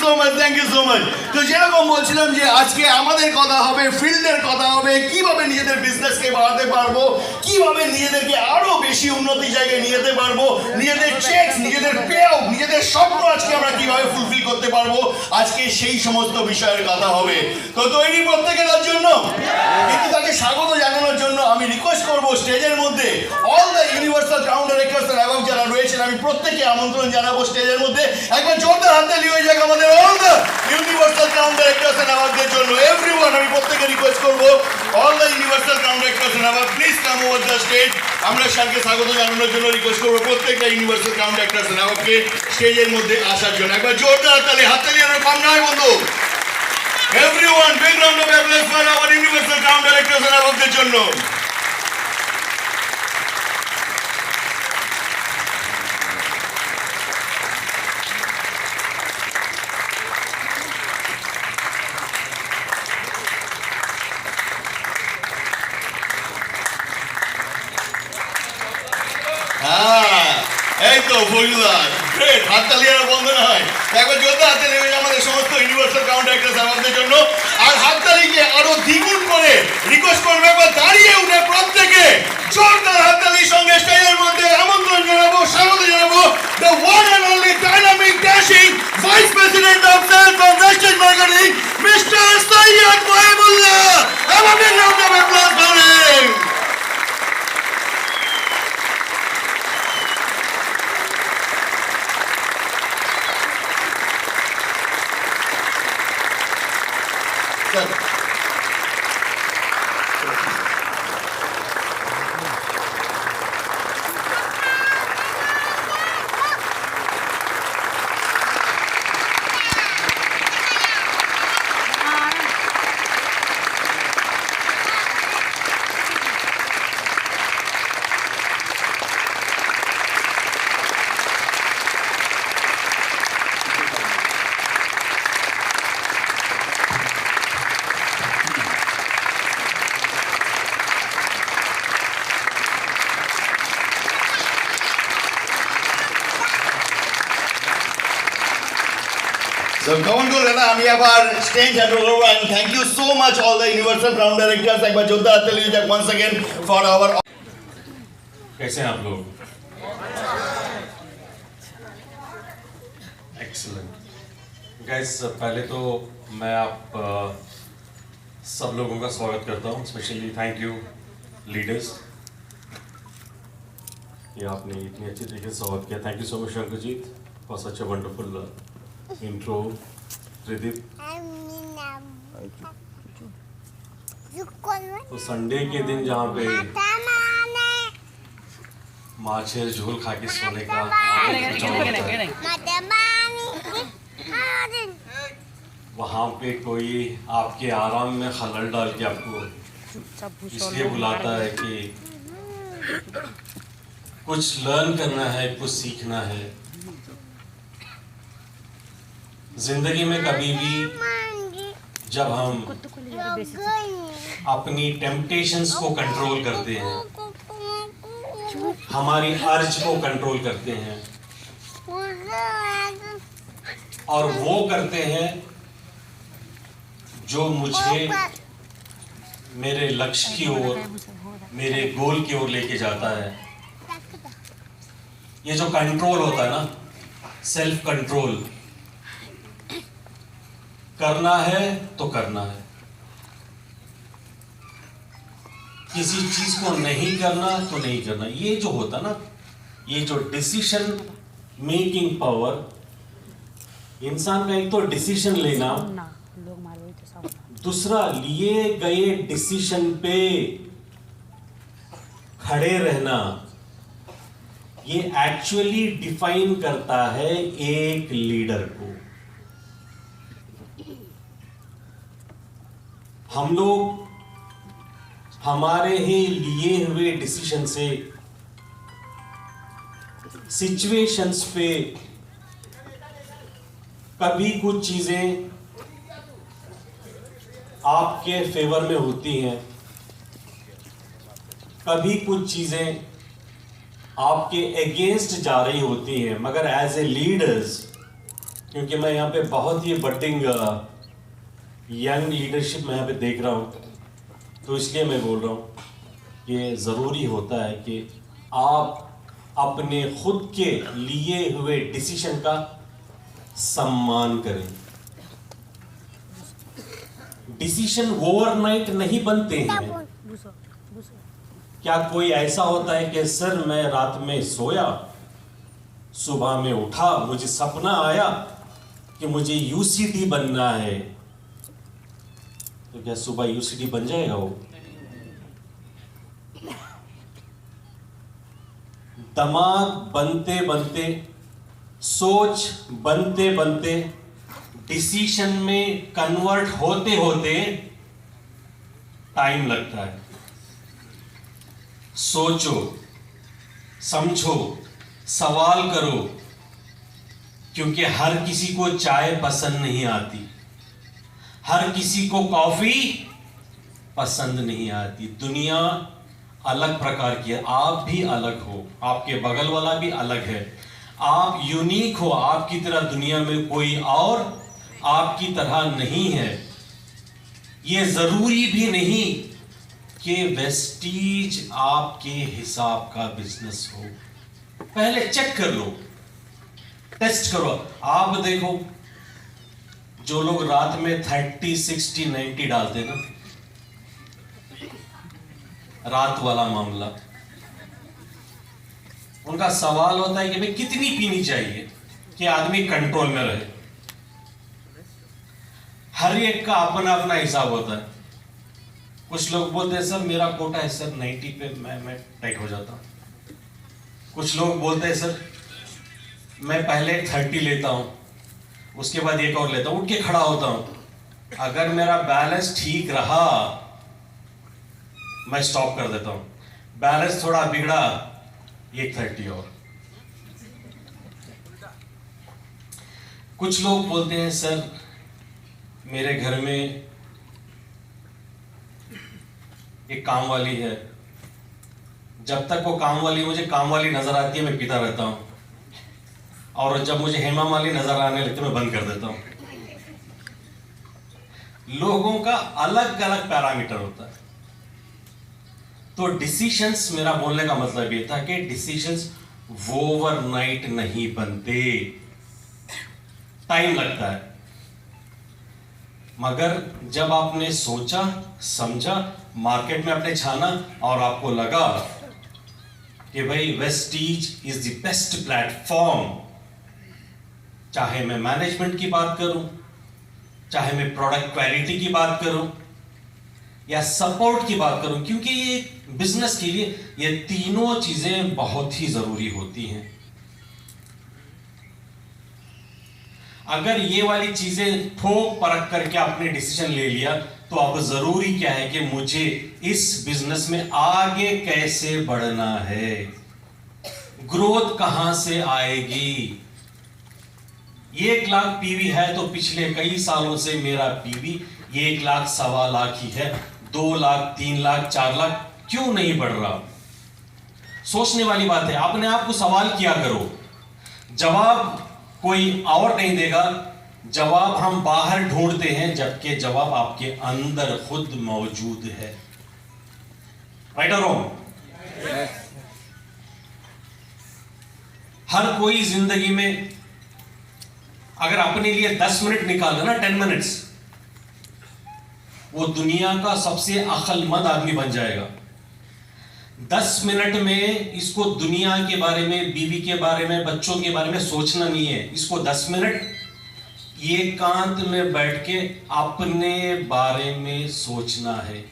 So much. তো যেরকম বলছিলাম যে আজকে আমাদের কথা হবে, ফিল্ডের কথা হবে, কিভাবে নিজেদের বিজনেসকে বাড়াতে পারবো, কিভাবে নিজেদেরকে আরো বেশি উন্নতি জায়গায় নিয়ে যেতে পারবো, নিজেদের চেক, নিজেদের পে আউট, নিজেদের স্বপ্ন আজকে আমরা কিভাবে ফুলফিল করতে পারবো, আজকে সেই সমস্ত বিষয়ের কথা হবে। তো তৈরি প্রত্যেকের জন্য, কিন্তু তাকে স্বাগত জানানোর জন্য আমি রিকোয়েস্ট করবো স্টেজের মধ্যে all the universal crown directors এবং যারা রয়েছেন আমি প্রত্যেককে আমন্ত্রণ জানাবো স্টেজের মধ্যে। একবার জোরদার হাততালি হয়ে যাক আমাদের all the universal crown directors and অ্যাওয়ার্ডদের জন্য। এভরিওয়ান, আমি প্রত্যেককে রিকোয়েস্ট করবো all the universal crown directors and award please come over the stage. আমরা স্যারকে স্বাগত জানানোর জন্য রিকোয়েস্ট করবো প্রত্যেকটা ইউনিভার্সাল ক্রাউন ডাইরেক্টরস এন্ড অ্যাওয়ার্ডকে স্টেজের মধ্যে আসার জন্য। একবার জোরদার হাততালি আর কম নয় বন্ধু। Everyone, big round of applause for our Universal Crown Directors and অ্যাওয়ার্ডদের জন্য। এই তো ফরিদুল্লাহ, গ্রেট, হাততালি আর বন্ধ না হয়। একবার জোরদার হাততালি আমাদের সমস্ত ইউনিভার্সাল ক্রাউন ডাইরেক্টরস আমাদের জন্য। আর হাততালিকে আরো দ্বিগুণ করে রিকোয়েস্ট করবো একবার দাঁড়িয়ে উঠে প্রত্যেকে জোরদার হাততালির সঙ্গে স্টেজের মধ্যে আমন্ত্রণ জানাবো, স্বাগত জানাবো the one and only dynamic dashing Vice President of Sales and Western Marketing, Mr. Sayyid Mohibullah. Have a big round of applause for him. So come on to Rana, আমি আবার stage hand over and thank you so much all the Universal Crown Directors. একবার জোরদার হাততালি দিয়ে once again for our। कैसे हैं आप लोग? एक्सीलेंट गाइस, पहले तो मैं आप सब लोगों का स्वागत करता हूँ। स्पेशली थैंक यू लीडर्स, ये आपने इतनी अच्छी तरीके से स्वागत किया। Thank you so much Shankarjit for such a wonderful intro. Tridip, तो संडे के दिन जहाँ पे माछेर झोल खा के सोने का वहाँ पे कोई आपके आराम में खलल डाल के आपको इसलिए बुलाता है कि कुछ लर्न करना है, कुछ सीखना है। जिंदगी में कभी भी जब हम अपनी टेम्पटेशंस को कंट्रोल करते हैं, हमारी अर्ज को कंट्रोल करते हैं और वो करते हैं जो मुझे मेरे लक्ष्य की ओर, मेरे गोल की ओर लेके जाता है। ये जो कंट्रोल होता है ना, सेल्फ कंट्रोल, करना है तो करना है, किसी चीज को नहीं करना तो नहीं करना। ये जो होता ना, ये जो डिसीजन मेकिंग पावर, इंसान का एक तो डिसीजन लेना, दूसरा लिए गए डिसीजन पे खड़े रहना, ये एक्चुअली डिफाइन करता है एक लीडर को। हम लोग हमारे ही लिए हुए डिसीजन से सिचुएशंस पे कभी कुछ चीजें आपके फेवर में होती हैं, कभी कुछ चीजें आपके अगेंस्ट जा रही होती हैं, मगर एज ए लीडर्स क्योंकि मैं यहाँ पे बहुत ही बडिंग यंग लीडरशिप मैं यहाँ पे देख रहा हूँ, तो इसलिए मैं बोल रहा हूँ कि ज़रूरी होता है कि आप अपने खुद के लिए हुए डिसीजन का सम्मान करें। डिसीजन ओवरनाइट नहीं बनते हैं। क्या कोई ऐसा होता है कि सर मैं रात में सोया, सुबह में उठा, मुझे सपना आया कि मुझे यूसीडी बनना है, तो क्या सुबह यूसीडी बन जाएगा वो? दिमाग बनते बनते, सोच बनते बनते, डिसीजन में कन्वर्ट होते होते टाइम लगता है। सोचो, समझो, सवाल करो, क्योंकि हर किसी को चाय पसंद नहीं आती, हर किसी को कॉफी पसंद नहीं आती। दुनिया अलग प्रकार की है, आप भी अलग हो, आपके बगल वाला भी अलग है, आप यूनिक हो। आपकी तरह दुनिया में कोई और आपकी तरह नहीं है। ये जरूरी भी नहीं कि वेस्टीज आपके हिसाब का बिजनेस हो। पहले चेक कर लो, टेस्ट करो। आप देखो, जो लोग रात में 30, 60, 90 डालते ना, रात वाला मामला, उनका सवाल होता है कि भाई कितनी पीनी चाहिए कि आदमी कंट्रोल में रहे। हर एक का अपना अपना हिसाब होता है। कुछ लोग बोलते हैं सर मेरा कोटा है सर 90 पे मैं टाइट हो जाता हूं। कुछ लोग बोलते हैं सर मैं पहले 30 लेता हूं, उसके बाद एक और लेता हूं, उठ के खड़ा होता हूं। अगर मेरा बैलेंस ठीक रहा मैं स्टॉप कर देता हूं, बैलेंस थोड़ा बिगड़ा एक 30 और। कुछ लोग बोलते हैं सर मेरे घर में एक काम वाली है, जब तक वो काम वाली मुझे काम वाली नजर आती है मैं पीता रहता हूं, और जब मुझे हेमा मालिनी नजर आने लगती है मैं बंद कर देता हूं। लोगों का अलग अलग पैरामीटर होता है। तो डिसीजंस, मेरा बोलने का मतलब ये था कि डिसीजंस ओवरनाइट नहीं बनते, टाइम लगता है। मगर जब आपने सोचा, समझा, मार्केट में आपने छाना और आपको लगा कि भाई Vestige is the best platform, चाहे मैं मैनेजमेंट की बात करूं, चाहे मैं प्रोडक्ट क्वालिटी की बात करूं या सपोर्ट की बात करूं, क्योंकि ये बिजनेस के लिए ये तीनों चीजें बहुत ही जरूरी होती हैं। अगर ये वाली चीजें ठोक परख करके आपने डिसीजन ले लिया, तो अब जरूरी क्या है कि मुझे इस बिजनेस में आगे कैसे बढ़ना है, ग्रोथ कहां से आएगी। 1 लाख पीवी है तो पिछले कई सालों से मेरा पीवी 1 लाख, 1.25 लाख ही है। 2 लाख, 3 लाख, 4 लाख क्यों नहीं बढ़ रहा? सोचने वाली बात है। अपने आप को सवाल किया करो। जवाब कोई और नहीं देगा, जवाब हम बाहर ढूंढते हैं, जबकि जवाब आपके अंदर खुद मौजूद है। राइट और रॉन्ग? हर कोई जिंदगी में अगर अपने लिए 10 मिनट निकाले ना, 10 मिनट्स, वो दुनिया का सबसे अक्लमंद आदमी बन जाएगा। 10 मिनट में इसको दुनिया के बारे में, बीवी के बारे में, बच्चों के बारे में सोचना नहीं है। इसको 10 मिनट एकांत में बैठ के अपने बारे में सोचना है,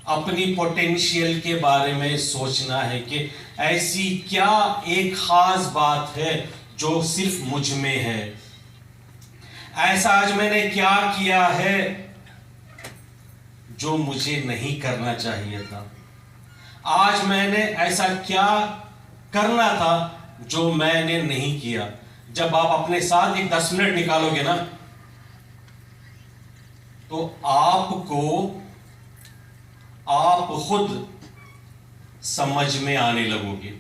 अपनी पोटेंशियल के बारे में सोचना है कि ऐसी क्या एक खास बात है जो सिर्फ मुझ में है। ऐसा आज मैंने क्या किया है जो मुझे नहीं करना चाहिए था। आज मैंने ऐसा क्या करना था जो मैंने नहीं किया। जब आप अपने साथ एक 10 मिनट निकालोगे ना, तो आप खुद समझ में आने लगोगे।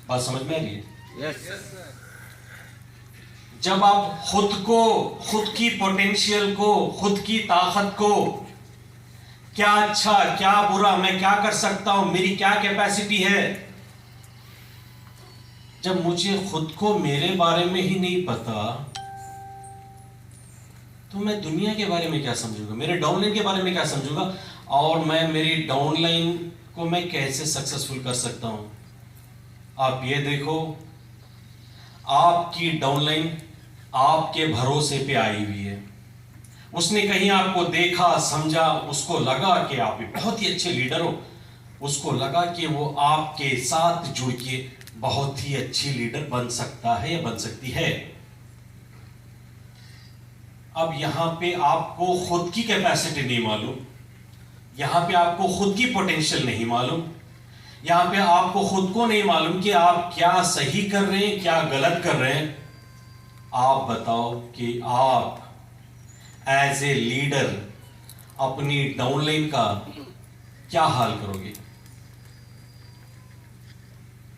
बात समझ में आ रही है? जब आप खुद की पोटेंशियल को, खुद की ताकत को, क्या अच्छा क्या बुरा, मैं क्या कर सकता हूं, मेरी क्या कैपेसिटी है, जब मुझे खुद को मेरे बारे में ही नहीं पता तो मैं दुनिया के बारे में क्या समझूंगा, मेरे डाउनलाइन के बारे में क्या समझूंगा, और मैं मेरी डाउनलाइन को मैं कैसे सक्सेसफुल कर सकता हूं। आप ये देखो, आपकी डाउनलाइन आपके भरोसे पे आई हुई है। उसने कहीं आपको देखा, समझा, उसको लगा कि आप बहुत ही अच्छे लीडर हो, उसको लगा कि वो आपके साथ जुड़ के बहुत ही अच्छी लीडर बन सकता है या बन सकती है। अब यहां पे आपको खुद की कैपेसिटी नहीं मालूम, यहां पे आपको खुद की पोटेंशियल नहीं मालूम, यहां पे आपको खुद को नहीं मालूम कि आप क्या सही कर रहे हैं, क्या गलत कर रहे हैं। आप बताओ कि आप एज ए लीडर अपनी डाउनलाइन का क्या हाल करोगे।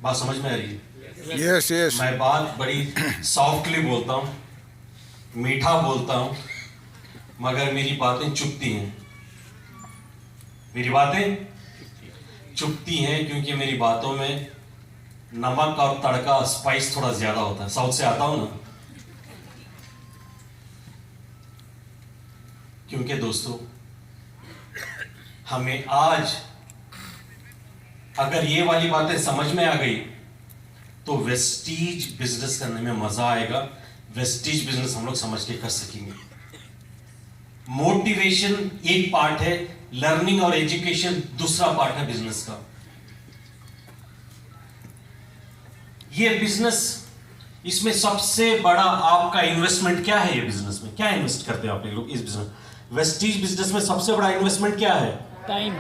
बात समझ में आ रही है? Yes yes. मैं बात बड़ी सॉफ्टली बोलता हूं, मीठा बोलता हूं, मगर मेरी बातें चुभती हैं। मेरी बातें चुभती हैं क्योंकि मेरी बातों में नमक और तड़का, स्पाइस थोड़ा ज्यादा होता है। साउथ से आता हूं ना। क्योंकि दोस्तों, हमें आज अगर ये वाली बातें समझ में आ गई तो वेस्टीज बिजनेस करने में मजा आएगा। वेस्टीज बिजनेस हम लोग समझ के कर सकेंगे। मोटिवेशन एक पार्ट है, लर्निंग और एजुकेशन दूसरा पार्ट है बिजनेस का। ये बिजनेस, इसमें सबसे बड़ा आपका इन्वेस्टमेंट क्या है? ये बिजनेस में क्या इन्वेस्ट करते हैं आप लोग इस बिजनेस? वेस्टीज बिजनेस में सबसे बड़ा इन्वेस्टमेंट क्या है? Time.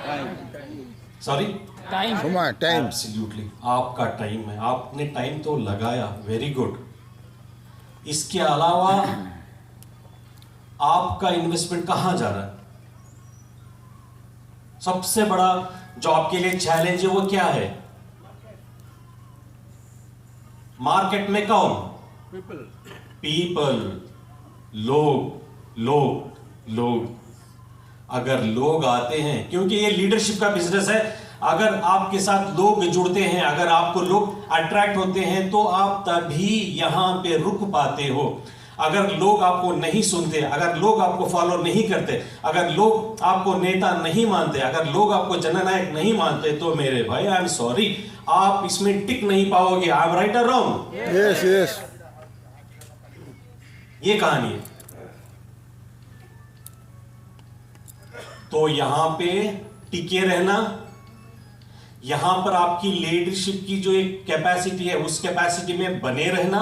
Sorry, time. Time. Absolutely, आपका टाइम है। आपने टाइम तो लगाया, वेरी गुड। इसके अलावा आपका इन्वेस्टमेंट कहां जा रहा है? सबसे बड़ा जो आपके लिए चैलेंज है वो क्या है? मार्केट में कौन? पीपल, लोग। अगर लोग आते हैं, क्योंकि ये लीडरशिप का बिजनेस है, अगर आपके साथ लोग जुड़ते हैं, अगर आपको लोग अट्रैक्ट होते हैं तो आप तभी यहां पे रुक पाते हो। अगर लोग आपको नहीं सुनते, अगर लोग आपको फॉलो नहीं करते, अगर लोग आपको नेता नहीं मानते, अगर लोग आपको जननायक नहीं मानते, तो मेरे भाई आई एम सॉरी, आप इसमें टिक नहीं पाओगे। आई एम राइट और रॉन्ग? Yes yes. ये कहानी है। तो यहां पे टिके रहना, यहां पर आपकी लीडरशिप की जो एक कैपेसिटी है उस कैपेसिटी में बने रहना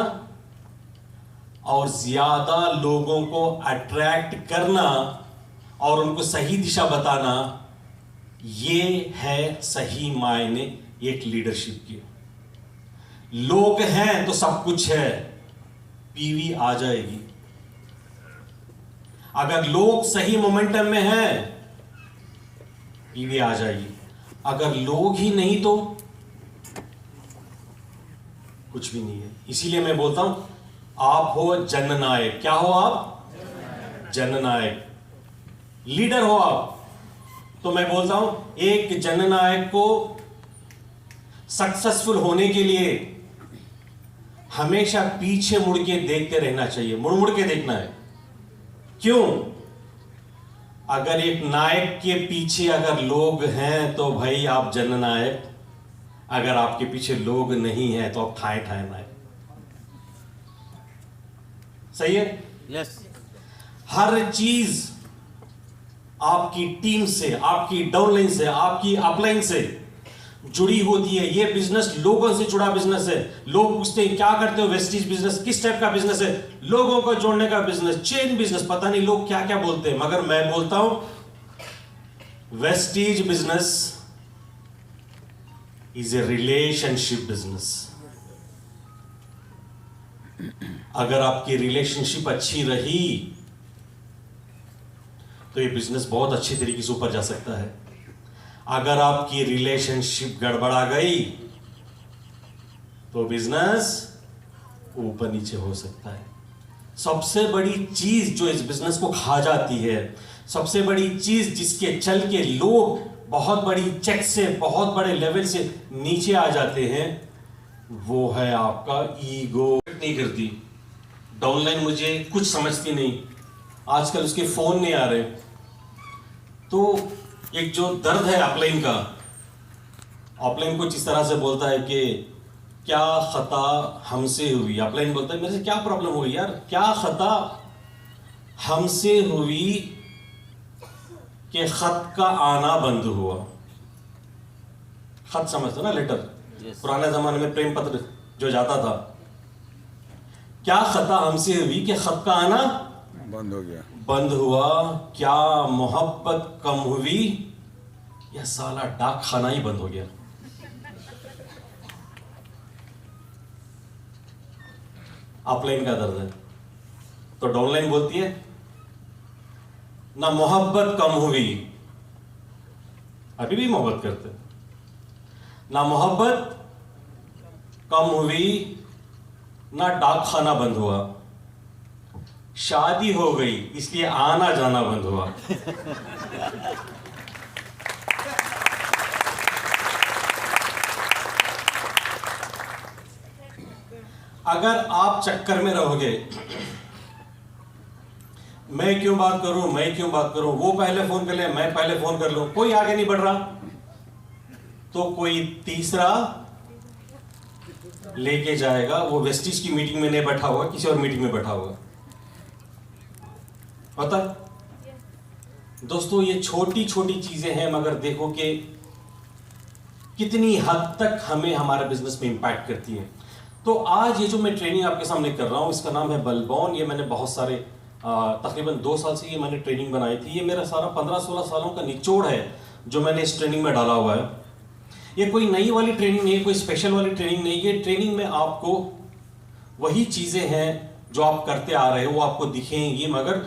और ज्यादा लोगों को अट्रैक्ट करना और उनको सही दिशा बताना, ये है सही मायने एक लीडरशिप की। लोग हैं तो सब कुछ है, पीवी आ जाएगी। अगर लोग सही मोमेंटम में हैं, पीवी आ जाएगी। अगर लोग ही नहीं तो कुछ भी नहीं है। इसीलिए मैं बोलता हूं, आप हो जननायक। क्या हो आप? जननायक। लीडर हो आप। तो मैं बोलता हूं, एक जननायक को सक्सेसफुल होने के लिए हमेशा पीछे मुड़ के देखते रहना चाहिए। मुड़ मुड़ के देखना है। क्यों? अगर एक नायक के पीछे अगर लोग हैं तो भाई आप जननायक, अगर आपके पीछे लोग नहीं हैं तो आप ठाए ठाए नायक। सही है? यस। हर चीज आपकी टीम से, आपकी डाउनलाइन से, आपकी अपलाइन से जुड़ी होती है। ये बिजनेस लोगों से जुड़ा बिजनेस है। लोग पूछते हैं क्या करते हो वेस्टीज बिजनेस, किस टाइप का बिजनेस है? लोगों को जोड़ने का बिजनेस, चेन बिजनेस। पता नहीं लोग क्या क्या बोलते हैं, मगर मैं बोलता हूं Vestige business is a relationship business. अगर आपकी रिलेशनशिप अच्छी रही तो ये बिजनेस बहुत अच्छी तरीके से ऊपर जा सकता है। अगर आपकी रिलेशनशिप गड़बड़ा गई तो बिजनेस ऊपर नीचे हो सकता है। सबसे बड़ी चीज जो इस बिजनेस को खा जाती है, सबसे बड़ी चीज जिसके चल के लोग बहुत बड़ी चेक से, बहुत बड़े लेवल से नीचे आ जाते हैं, वो है आपका ईगो। नहीं करती डाउनलाइन, मुझे कुछ समझती नहीं, आजकल उसके फोन नहीं आ रहे। तो एक जो दर्द है अपलाइन का, अपलाइन कुछ इस तरह से बोलता है कि क्या खता हमसे हुई। अपलाइन बोलता है मेरे से क्या प्रॉब्लम हुई यार, क्या खता हमसे हुई कि खत का आना बंद हुआ। खत समझते ना, लेटर। पुराने जमाने में प्रेम पत्र जो जाता था, क्या खता हमसे हुई कि खत का आना बंद हो गया, बंद हुआ। क्या मोहब्बत कम हुई, या साला डाक खाना ही बंद हो गया। अपलाइन का दर्द है। तो डाउनलाइन बोलती है ना मोहब्बत कम हुई, अभी भी मोहब्बत करते, ना मोहब्बत कम हुई, ना डाक खाना बंद हुआ, शादी हो गई इसलिए आना जाना बंद हुआ। अगर आप चक्कर में रहोगे, मैं क्यों बात करूं, मैं क्यों बात करूं, वो पहले फोन कर ले, मैं पहले फोन कर लूं, कोई आगे नहीं बढ़ रहा, तो कोई तीसरा लेके जाएगा। वो वेस्टिज की मीटिंग में नहीं बैठा होगा, किसी और मीटिंग में बैठा होगा। पता दोस्तों, ये छोटी छोटी चीजें हैं, मगर देखो कि कितनी हद तक हमें हमारे बिजनेस में इंपैक्ट करती हैं। तो आज ये जो मैं ट्रेनिंग आपके सामने कर रहा हूँ, इसका नाम है बलबॉन। ये मैंने बहुत सारे तकरीबन 2 साल से ये मैंने ट्रेनिंग बनाई थी। ये मेरा सारा 15-16 सालों का निचोड़ है जो मैंने इस ट्रेनिंग में डाला हुआ है। ये कोई नई वाली ट्रेनिंग नहीं है, कोई स्पेशल वाली ट्रेनिंग नहीं है। ट्रेनिंग में आपको वही चीज़ें हैं जो आप करते आ रहे हो, वो आपको दिखेंगी, मगर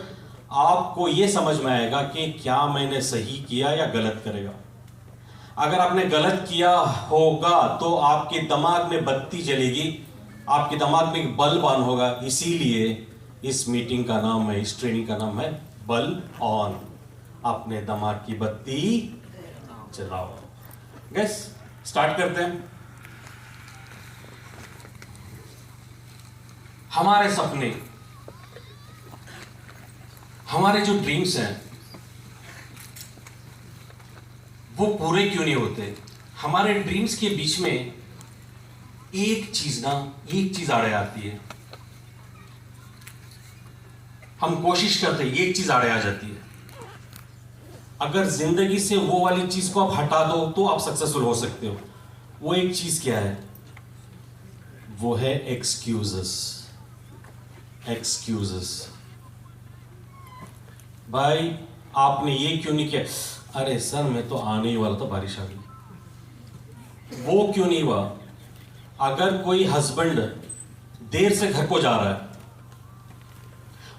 आपको ये समझ में आएगा कि क्या मैंने सही किया या गलत करेगा। अगर आपने गलत किया होगा तो आपके दिमाग में बत्ती जलेगी, आपके दिमाग में एक बल्ब ऑन होगा। इसीलिए इस मीटिंग का नाम है, इस ट्रेनिंग का नाम है बल्ब ऑन। अपने दिमाग की बत्ती जलाओ। गैस स्टार्ट करते हैं। हमारे सपने, हमारे जो ड्रीम्स हैं, वो पूरे क्यों नहीं होते। हमारे ड्रीम्स के बीच में एक चीज आड़े आती है। हम कोशिश करते हैं, एक चीज आड़े आ जाती है। अगर जिंदगी से वो वाली चीज को आप हटा दो तो आप सक्सेसफुल हो सकते हो। वो एक चीज क्या है? वो है एक्सक्यूजेस। एक्सक्यूजेस। भाई आपने ये क्यों नहीं किया? अरे सर मैं तो आने ही वाला था, बारिश आ गई। वो क्यों नहीं हुआ? अगर कोई हस्बैंड देर से घर को जा रहा है,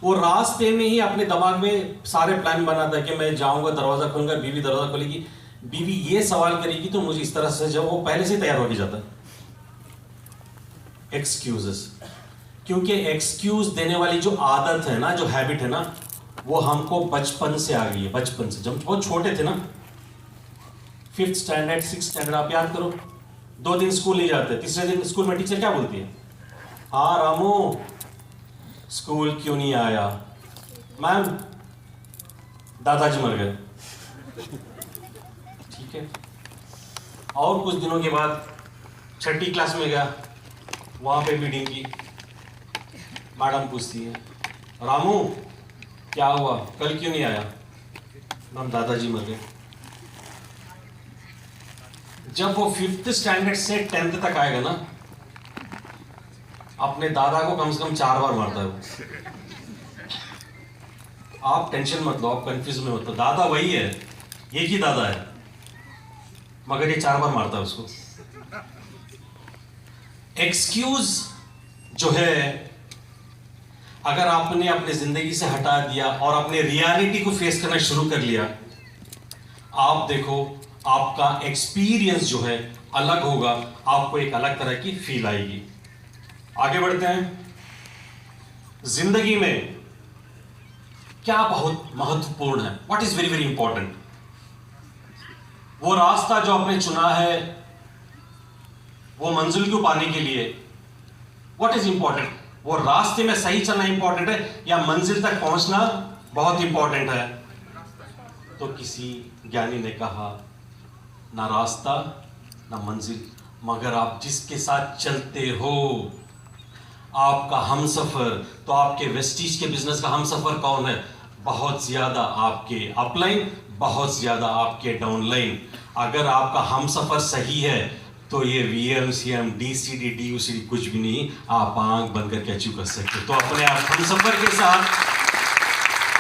वो रास्ते में ही अपने दिमाग में सारे प्लान बनाता है कि मैं जाऊंगा, दरवाजा खोलूंगा, बीवी दरवाजा खोलेगी, बीवी ये सवाल करेगी तो मुझे इस तरह से, जब वो पहले से तैयार होके जाता है। एक्सक्यूजेस। क्योंकि एक्सक्यूज देने वाली जो आदत है ना, जो हैबिट है ना, वो हमको बचपन से आ गई है। बचपन से, जब बहुत छोटे थे ना, 5th स्टैंडर्ड 6th स्टैंडर्ड, आप याद करो, 2 दिन स्कूल नहीं जाते, तीसरे दिन स्कूल में टीचर क्या बोलती है? हाँ रामू स्कूल क्यों नहीं आया? मैम दादाजी मर गए। ठीक है। और कुछ दिनों के बाद 6ठी क्लास में गया, वहां पे मीटिंग की, मैडम पूछती है रामू क्या हुआ, कल क्यों नहीं आया? मैम दादाजी मर गए। जब वो 5th स्टैंडर्ड से 10th तक आएगा ना, अपने दादा को कम से कम 4 बार मारता है वो। आप टेंशन मत लो, आप कंफ्यूज में मत लो, दादा वही है, एक ही दादा है, मगर ये 4 बार मारता है उसको। एक्सक्यूज जो है, अगर आपने अपने जिंदगी से हटा दिया और अपने रियलिटी को फेस करना शुरू कर लिया, आप देखो आपका एक्सपीरियंस जो है अलग होगा, आपको एक अलग तरह की फील आएगी। आगे बढ़ते हैं। जिंदगी में क्या बहुत महत्वपूर्ण है, what is very very important. वो रास्ता जो आपने चुना है वो मंजिल को पाने के लिए व्हाट इज इंपॉर्टेंट, वो रास्ते में सही चलना इंपॉर्टेंट है या मंजिल तक पहुंचना बहुत इंपॉर्टेंट है। तो किसी ज्ञानी ने कहा, ना रास्ता ना मंजिल, मगर आप जिसके साथ चलते हो आपका हमसफर। तो आपके वेस्टीज के बिजनेस का हमसफर कौन है? बहुत ज्यादा आपके अपलाइन, बहुत ज्यादा आपके डाउनलाइन। अगर आपका हमसफर सही है तो ये VMCM DCD DUCD कुछ भी नहीं, आप आंख बंद करके अचीव कर सकते हो। तो अपने आप हमसफर के साथ,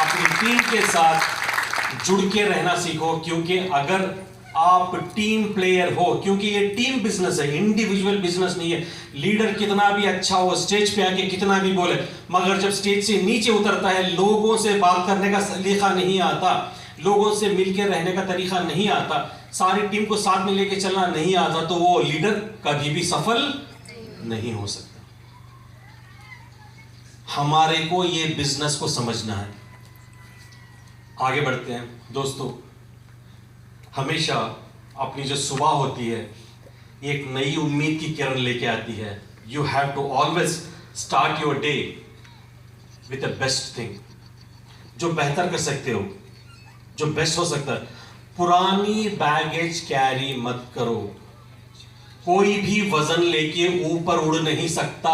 अपनी टीम के साथ जुड़ के रहना सीखो, क्योंकि अगर आप टीम प्लेयर हो, क्योंकि ये टीम बिजनेस है, इंडिविजुअल बिजनेस नहीं है। लीडर कितना भी अच्छा हो, स्टेज पे आके कितना भी बोले, मगर जब स्टेज से नीचे उतरता है, लोगों से बात करने का सलीका नहीं आता, लोगों से मिलकर रहने का तरीका नहीं आता, सारी टीम को साथ में लेके चलना नहीं आता, तो वो लीडर कभी भी सफल नहीं हो सकता। हमारे को ये बिजनेस को समझना है। आगे बढ़ते हैं दोस्तों। हमेशा अपनी जो सुबह होती है एक नई उम्मीद की किरण लेके आती है। You have to always start your day with the best thing, जो बेहतर कर सकते हो, जो बेस्ट हो सकता है। पुरानी बैगेज कैरी मत करो। कोई भी वजन लेके ऊपर उड़ नहीं सकता।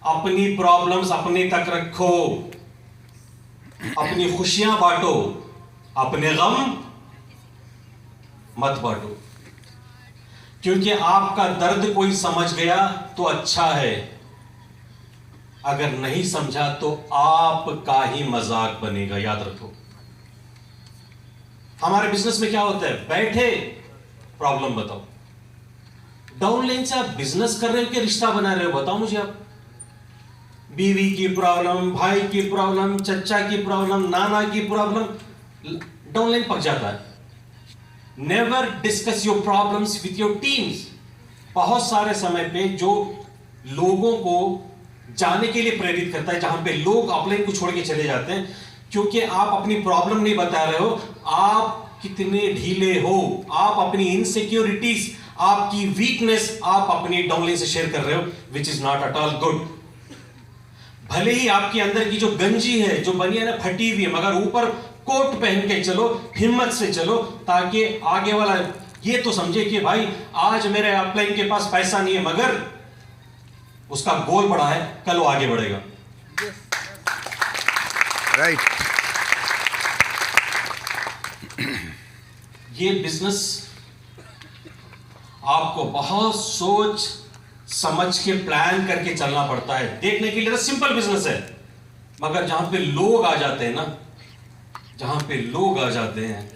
अपनी प्रॉब्लम्स अपने तक रखो, अपनी खुशियां बांटो, अपने गम मत बांटो। क्योंकि आपका दर्द कोई समझ गया तो अच्छा है, अगर नहीं समझा तो आपका ही मजाक बनेगा, याद रखो। हमारे बिजनेस में क्या होता है, बैठे प्रॉब्लम बताओ। डाउनलाइन से आप बिजनेस कर रहे हो कि रिश्ता बना रहे हो, बताओ मुझे आप। बीवी की प्रॉब्लम, भाई की प्रॉब्लम, चचा की प्रॉब्लम, नाना की प्रॉब्लम, डाउनलाइन पक जाता है। Never discuss your problems with your teams. बहुत सारे समय पे जो लोगों को जाने के लिए प्रेरित करता है, जहां पे लोग अपलाइन को छोड़ के चले जाते हैं, क्योंकि आप अपनी प्रॉब्लम नहीं बता रहे हो, आप कितने ढीले हो, आप अपनी इनसिक्योरिटीज, आपकी वीकनेस आप अपनी डाउनलाइन से शेयर कर रहे हो, which is not at all good. भले ही आपके अंदर की जो गंजी है, जो बनियान है, फटी हुई है, मगर ऊपर कोट पहन के चलो, हिम्मत से चलो, ताकि आगे वाला ये तो समझे कि भाई आज मेरे अपलाइन के पास पैसा नहीं है, मगर उसका गोल बड़ा है, कल वो आगे बढ़ेगा। राइट। ये बिजनेस आपको बहुत सोच समझ के प्लान करके चलना पड़ता है। देखने के लिए तो सिंपल बिजनेस है, मगर जहां पे लोग आ जाते हैं ना, जहां पे लोग आ जाते हैं,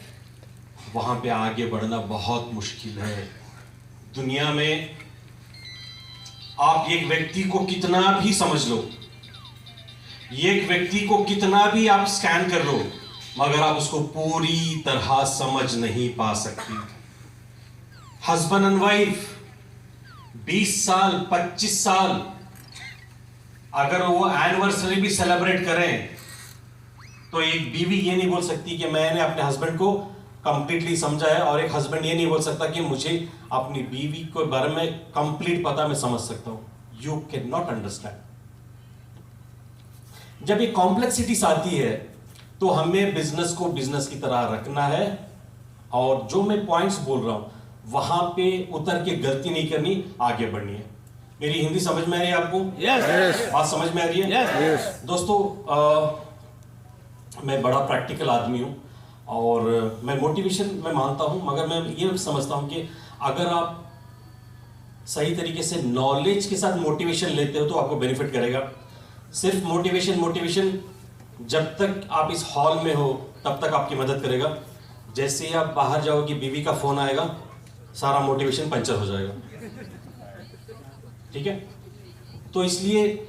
वहां पे आगे बढ़ना बहुत मुश्किल है। दुनिया में आप एक व्यक्ति को कितना भी समझ लो, एक व्यक्ति को कितना भी आप स्कैन कर लो, मगर आप उसको पूरी तरह समझ नहीं पा सकते। हस्बैंड एंड वाइफ 20 साल 25 साल अगर वो एनिवर्सरी भी सेलिब्रेट करें, तो एक बीवी ये नहीं बोल सकती कि मैंने अपने हस्बैंड को कंप्लीटली समझा है, और एक हस्बैंड ये नहीं बोल सकता कि मुझे अपनी बीवी के बारे में कंप्लीट पता, मैं समझ सकता हूं। You can not understand. जब ये कॉम्प्लेक्सिटीज आती है तो हमें बिजनेस को बिजनेस की तरह रखना है, और जो मैं पॉइंट्स बोल रहा हूं वहां पे उतर के गलती नहीं करनी, आगे बढ़नी है। मेरी हिंदी समझ में आ रही है आपको? Yes. बात समझ में आ रही है? Yes. दोस्तों, मैं बड़ा प्रैक्टिकल आदमी हूं, और मैं मोटिवेशन मैं मानता हूं, मगर मैं ये समझता हूं कि अगर आप सही तरीके से नॉलेज के साथ मोटिवेशन लेते हो तो आपको बेनिफिट करेगा। सिर्फ मोटिवेशन जब तक आप इस हॉल में हो तब तक आपकी मदद करेगा। जैसे ही आप बाहर जाओगे, बीवी का फोन आएगा, सारा मोटिवेशन पंचर हो जाएगा। ठीक है? तो इसलिए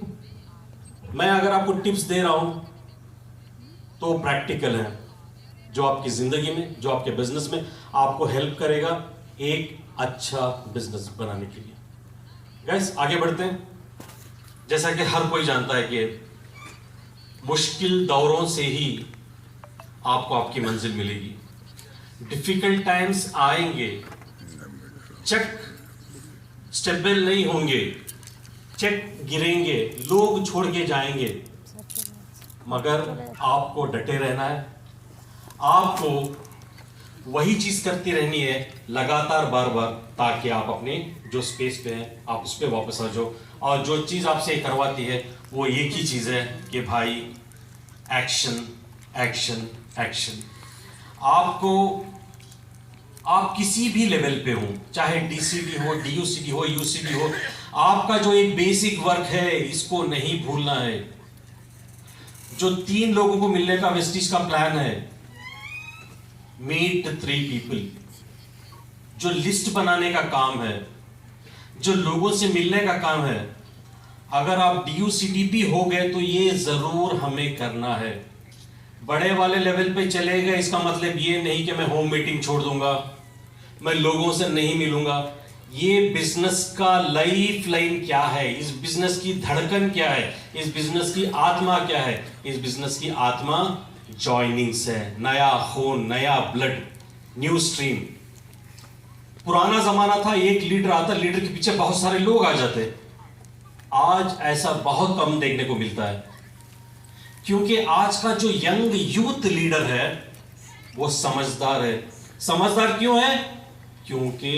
मैं अगर आपको टिप्स दे रहा हूं तो प्रैक्टिकल है, जो आपकी जिंदगी में, जो आपके बिजनेस में आपको हेल्प करेगा एक अच्छा बिजनेस बनाने के लिए। गाइस, आगे बढ़ते हैं। जैसा कि हर कोई जानता है कि मुश्किल दौरों से ही आपको आपकी मंजिल मिलेगी। डिफिकल्ट टाइम्स आएंगे, चेक स्टेबल नहीं होंगे, चेक गिरेंगे, लोग छोड़ के जाएंगे, मगर आपको डटे रहना है। आपको वही चीज करती रहनी है लगातार बार बार, ताकि आप अपने जो स्पेस पे हैं आप उस पर वापस आ जाओ। और जो चीज आपसे करवाती है वो एक ही चीज है कि भाई एक्शन एक्शन एक्शन। आपको, आप किसी भी लेवल पे हो, चाहे डीसीडी हो, डीयूसीडी हो, यूसीडी हो, आपका जो एक बेसिक वर्क है इसको नहीं भूलना है। जो 3 लोगों को मिलने का वेस्टिज का प्लान है, मीट 3 पीपल, जो लिस्ट बनाने का काम है, जो लोगों से मिलने का काम है, अगर आप डीयूसीडी भी हो गए तो ये जरूर हमें करना है। बड़े वाले लेवल पे चले गए इसका मतलब ये नहीं कि मैं होम मीटिंग छोड़ दूंगा, मैं लोगों से नहीं मिलूंगा। ये बिजनेस का लाइफ लाइन क्या है, इस बिजनेस की धड़कन क्या है, इस बिजनेस की आत्मा क्या है? इस बिजनेस की आत्मा जॉइनिंग्स है, नया खून, नया ब्लड, न्यू स्ट्रीम। पुराना जमाना था, एक लीडर आता, लीडर के पीछे बहुत सारे लोग आ जाते। आज ऐसा बहुत कम देखने को मिलता है, क्योंकि आज का जो यंग यूथ लीडर है वो समझदार है। समझदार क्यों है? क्योंकि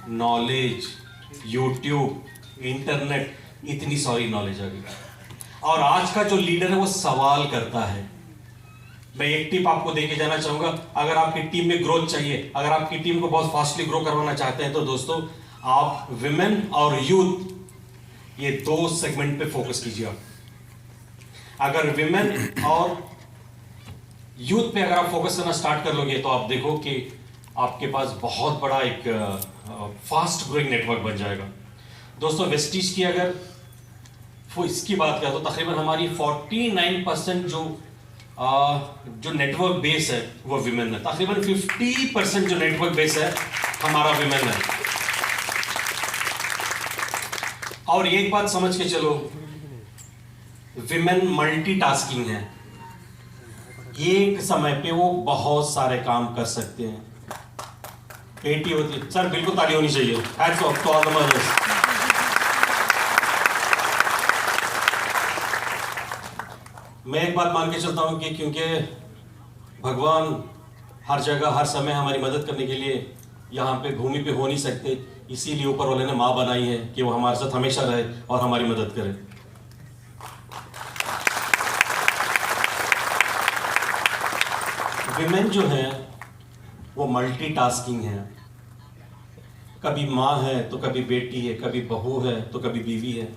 नॉलेज, यूट्यूब, इंटरनेट, इतनी सारी नॉलेज आ गई। और आज का जो लीडर है वो सवाल करता है। मैं एक टिप आपको देके जाना चाहूंगा, अगर आपकी टीम में ग्रोथ चाहिए, अगर आपकी टीम को बहुत फास्टली ग्रो करवाना चाहते हैं, तो दोस्तों आप विमेन और यूथ, ये 2 सेगमेंट पे फोकस कीजिए। आप अगर विमेन और यूथ पे अगर आप फोकस करना स्टार्ट कर लोगे तो आप देखो कि आपके पास बहुत बड़ा एक फास्ट ग्रोइंग नेटवर्क बन जाएगा। दोस्तों वेस्टीज की अगर इसकी बात करें तो तकरीबन हमारी 49% जो नेटवर्क बेस है वो विमेन है। तकरीबन 50% जो नेटवर्क बेस है हमारा विमेन है। और एक बात समझ के चलो, विमेन मल्टीटास्किंग है। एक समय पे वो बहुत सारे काम कर सकते हैं। बेटी होती है, सर बिल्कुल ताली होनी चाहिए। Hats off to all the mothers. मैं एक बात मान के चलता हूं कि क्योंकि भगवान हर जगह हर समय हमारी मदद करने के लिए यहाँ पे भूमि पे हो नहीं सकते, इसीलिए ऊपर वाले ने माँ बनाई है कि वो हमारे साथ हमेशा रहे और हमारी मदद करे। विमेन जो है वो मल्टीटास्किंग है। कभी माँ है तो कभी बेटी है, कभी बहू है तो कभी बीवी है।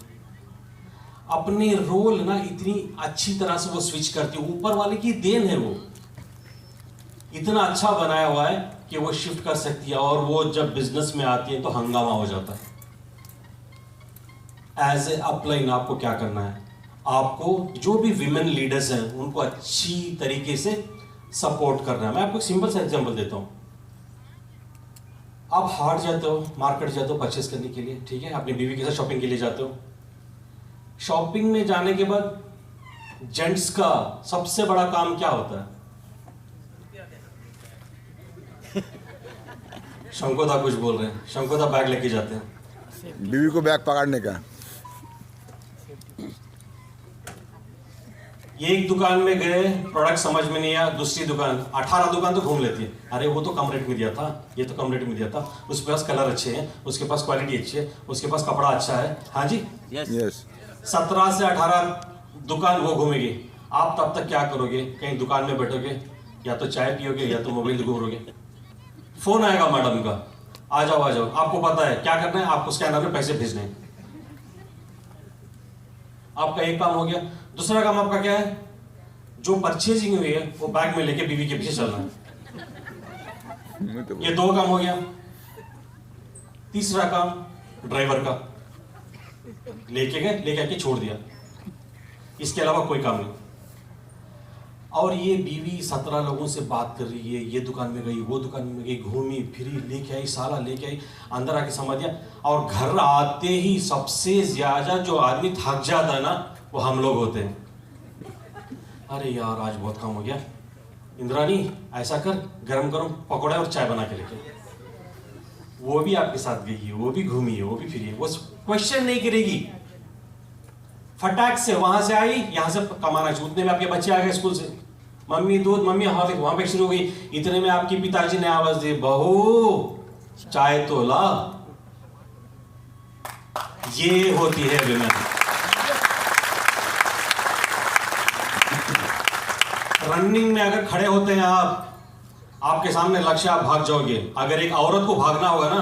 अपने रोल ना इतनी अच्छी तरह से वो स्विच करती है। ऊपर वाले की देन है, वो इतना अच्छा बनाया हुआ है कि वो शिफ्ट कर सकती है। और वो जब बिजनेस में आती है तो हंगामा हो जाता है। एज ए अपलाइन आपको क्या करना है? आपको जो भी विमेन लीडर्स हैं उनको अच्छी तरीके से सपोर्ट करना है। मैं आपको एक सिंपल सा एग्जांपल देता हूं। आप हाट जाते हो, मार्केट जाते हो परचेस करने के लिए, ठीक है, अपनी बीवी के साथ शॉपिंग के लिए जाते हो। शॉपिंग में जाने के बाद जेंट्स का सबसे बड़ा काम क्या होता है? शंकोदा कुछ बोल रहे हैं। शंकोदा बैग लेके जाते हैं। बीवी को बैग पकड़ने का। एक दुकान में गए, प्रोडक्ट समझ में नहीं आया, दूसरी दुकान, 18 दुकान तो घूम लेती है। अरे वो तो कम रेट में दिया था, ये तो कम रेट में दिया था, उसके पास कलर अच्छे हैं, उसके पास क्वालिटी अच्छी है, उसके पास कपड़ा अच्छा है। हाँ जी, यस। 17 से 18 दुकान वो घूमेगी। आप तब तक क्या करोगे? कहीं दुकान में बैठोगे, या तो चाय पियोगे या तो मोबाइल घूरोगे। फोन आएगा मैडम का, आ जाओ आ जाओ। आपको पता है क्या करना है, आपको स्कैनर में पैसे भेजने हैं। आपका एक काम हो गया। दूसरा काम आपका क्या है? जो परचेजिंग हुई है वो बैग में लेके बीवी के पीछे चलना है। ये 2 काम हो गया। तीसरा काम ड्राइवर का, लेके गए, लेके आके छोड़ दिया। इसके अलावा कोई काम नहीं। और ये बीवी 17 लोगों से बात कर रही है, ये दुकान में गई, वो दुकान में गई, घूमी फिरी, लेके आई, साला लेके आई, अंदर आके समझ दिया। और घर आते ही सबसे ज्यादा जो आदमी थक जाता है ना, वो हम लोग होते हैं। अरे यार आज बहुत काम हो गया, इंद्रानी ऐसा कर गरम गरम पकौड़े और चाय बना के लेके। वो भी आपके साथ गई है, वो भी घूमी है, वो भी फिरी है, वो क्वेश्चन नहीं करेगी, फटाक से वहां से आई, यहां से कमाना चाहिए। उतने में आपके बच्चे आ गए स्कूल से, मम्मी दूध, मम्मी हाँ, वहां पे शुरू हो गई। इतने में आपके पिताजी ने आवाज दी, बहू चाय तो ला। ये होती है विमेन। रनिंग में अगर खड़े होते हैं आप, आपके सामने लक्ष्य, आप भाग जाओगे। अगर एक औरत को भागना होगा ना,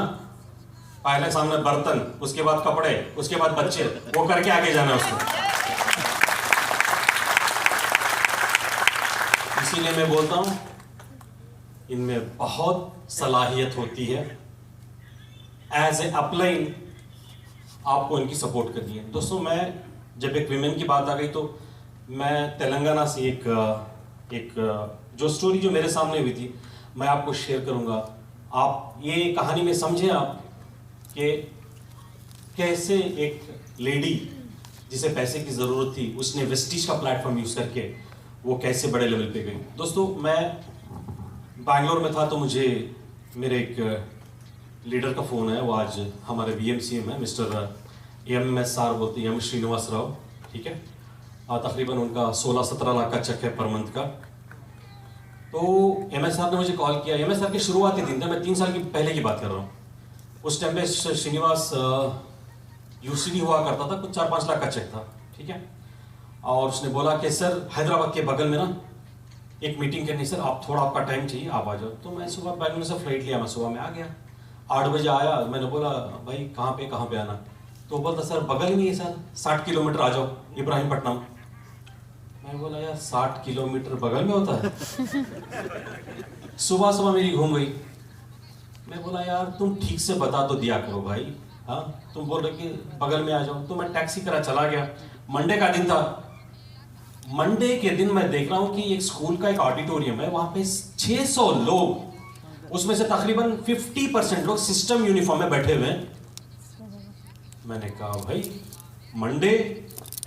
पहले सामने बर्तन, उसके बाद कपड़े, उसके बाद बच्चे, वो करके आगे जाना उसको। इसीलिए मैं बोलता हूं इनमें बहुत सलाहियत होती है। एज ए अपलाइन आपको इनकी सपोर्ट करनी है। दोस्तों, मैं जब एक विमेन की बात आ गई तो मैं तेलंगाना से एक जो स्टोरी जो मेरे सामने हुई थी मैं आपको शेयर करूंगा। आप ये कहानी में समझे आप कि कैसे एक लेडी जिसे पैसे की ज़रूरत थी, उसने वेस्टीज का प्लेटफॉर्म यूज़ करके वो कैसे बड़े लेवल पे गई। दोस्तों, मैं बैंगलोर में था तो मुझे मेरे एक लीडर का फ़ोन है, वो आज हमारे BMCM है, मिस्टर MS सार बोलते हैं, M श्रीनिवास राव, ठीक है। तकरीबन उनका 16-17 लाख का चेक है पर मंथ का। तो MS साहब ने मुझे कॉल किया। MS साहब के शुरुआती दिन थे, मैं 3 साल की पहले की बात कर रहा हूँ। उस टाइम पे श्रीनिवास UCD हुआ करता था, कुछ 4-5 लाख का चेक था, ठीक है। और उसने बोला कि सर हैदराबाद के बगल में ना एक मीटिंग करनी, सर आप थोड़ा, आपका टाइम चाहिए, आप आ जाओ। तो मैं सुबह बैंगलोर से फ्लाइट लिया, मैं सुबह में आ गया, 8 बजे आया। मैंने बोला भाई कहाँ पे आना? तो बोलता सर बगल में ही सर 60 किलोमीटर आ जाओ, इब्राहिमपट्टनम। मैं बोला यार 60 किलोमीटर बगल में होता है? सुबह सुबह मेरी घूम गई। मैं बोला यार तुम ठीक से बता तो दिया करो भाई, हाँ तुम बोल रहे कि बगल में आ जाओ। तो मैं टैक्सी करा चला गया। मंडे का दिन था। मंडे के दिन मैं देख रहा हूँ कि एक स्कूल का एक ऑडिटोरियम है, वहां पे 600 लोग, उसमें से तकरीबन 50% लोग सिस्टम यूनिफॉर्म में बैठे हुए हैं। मैंने कहा भाई मंडे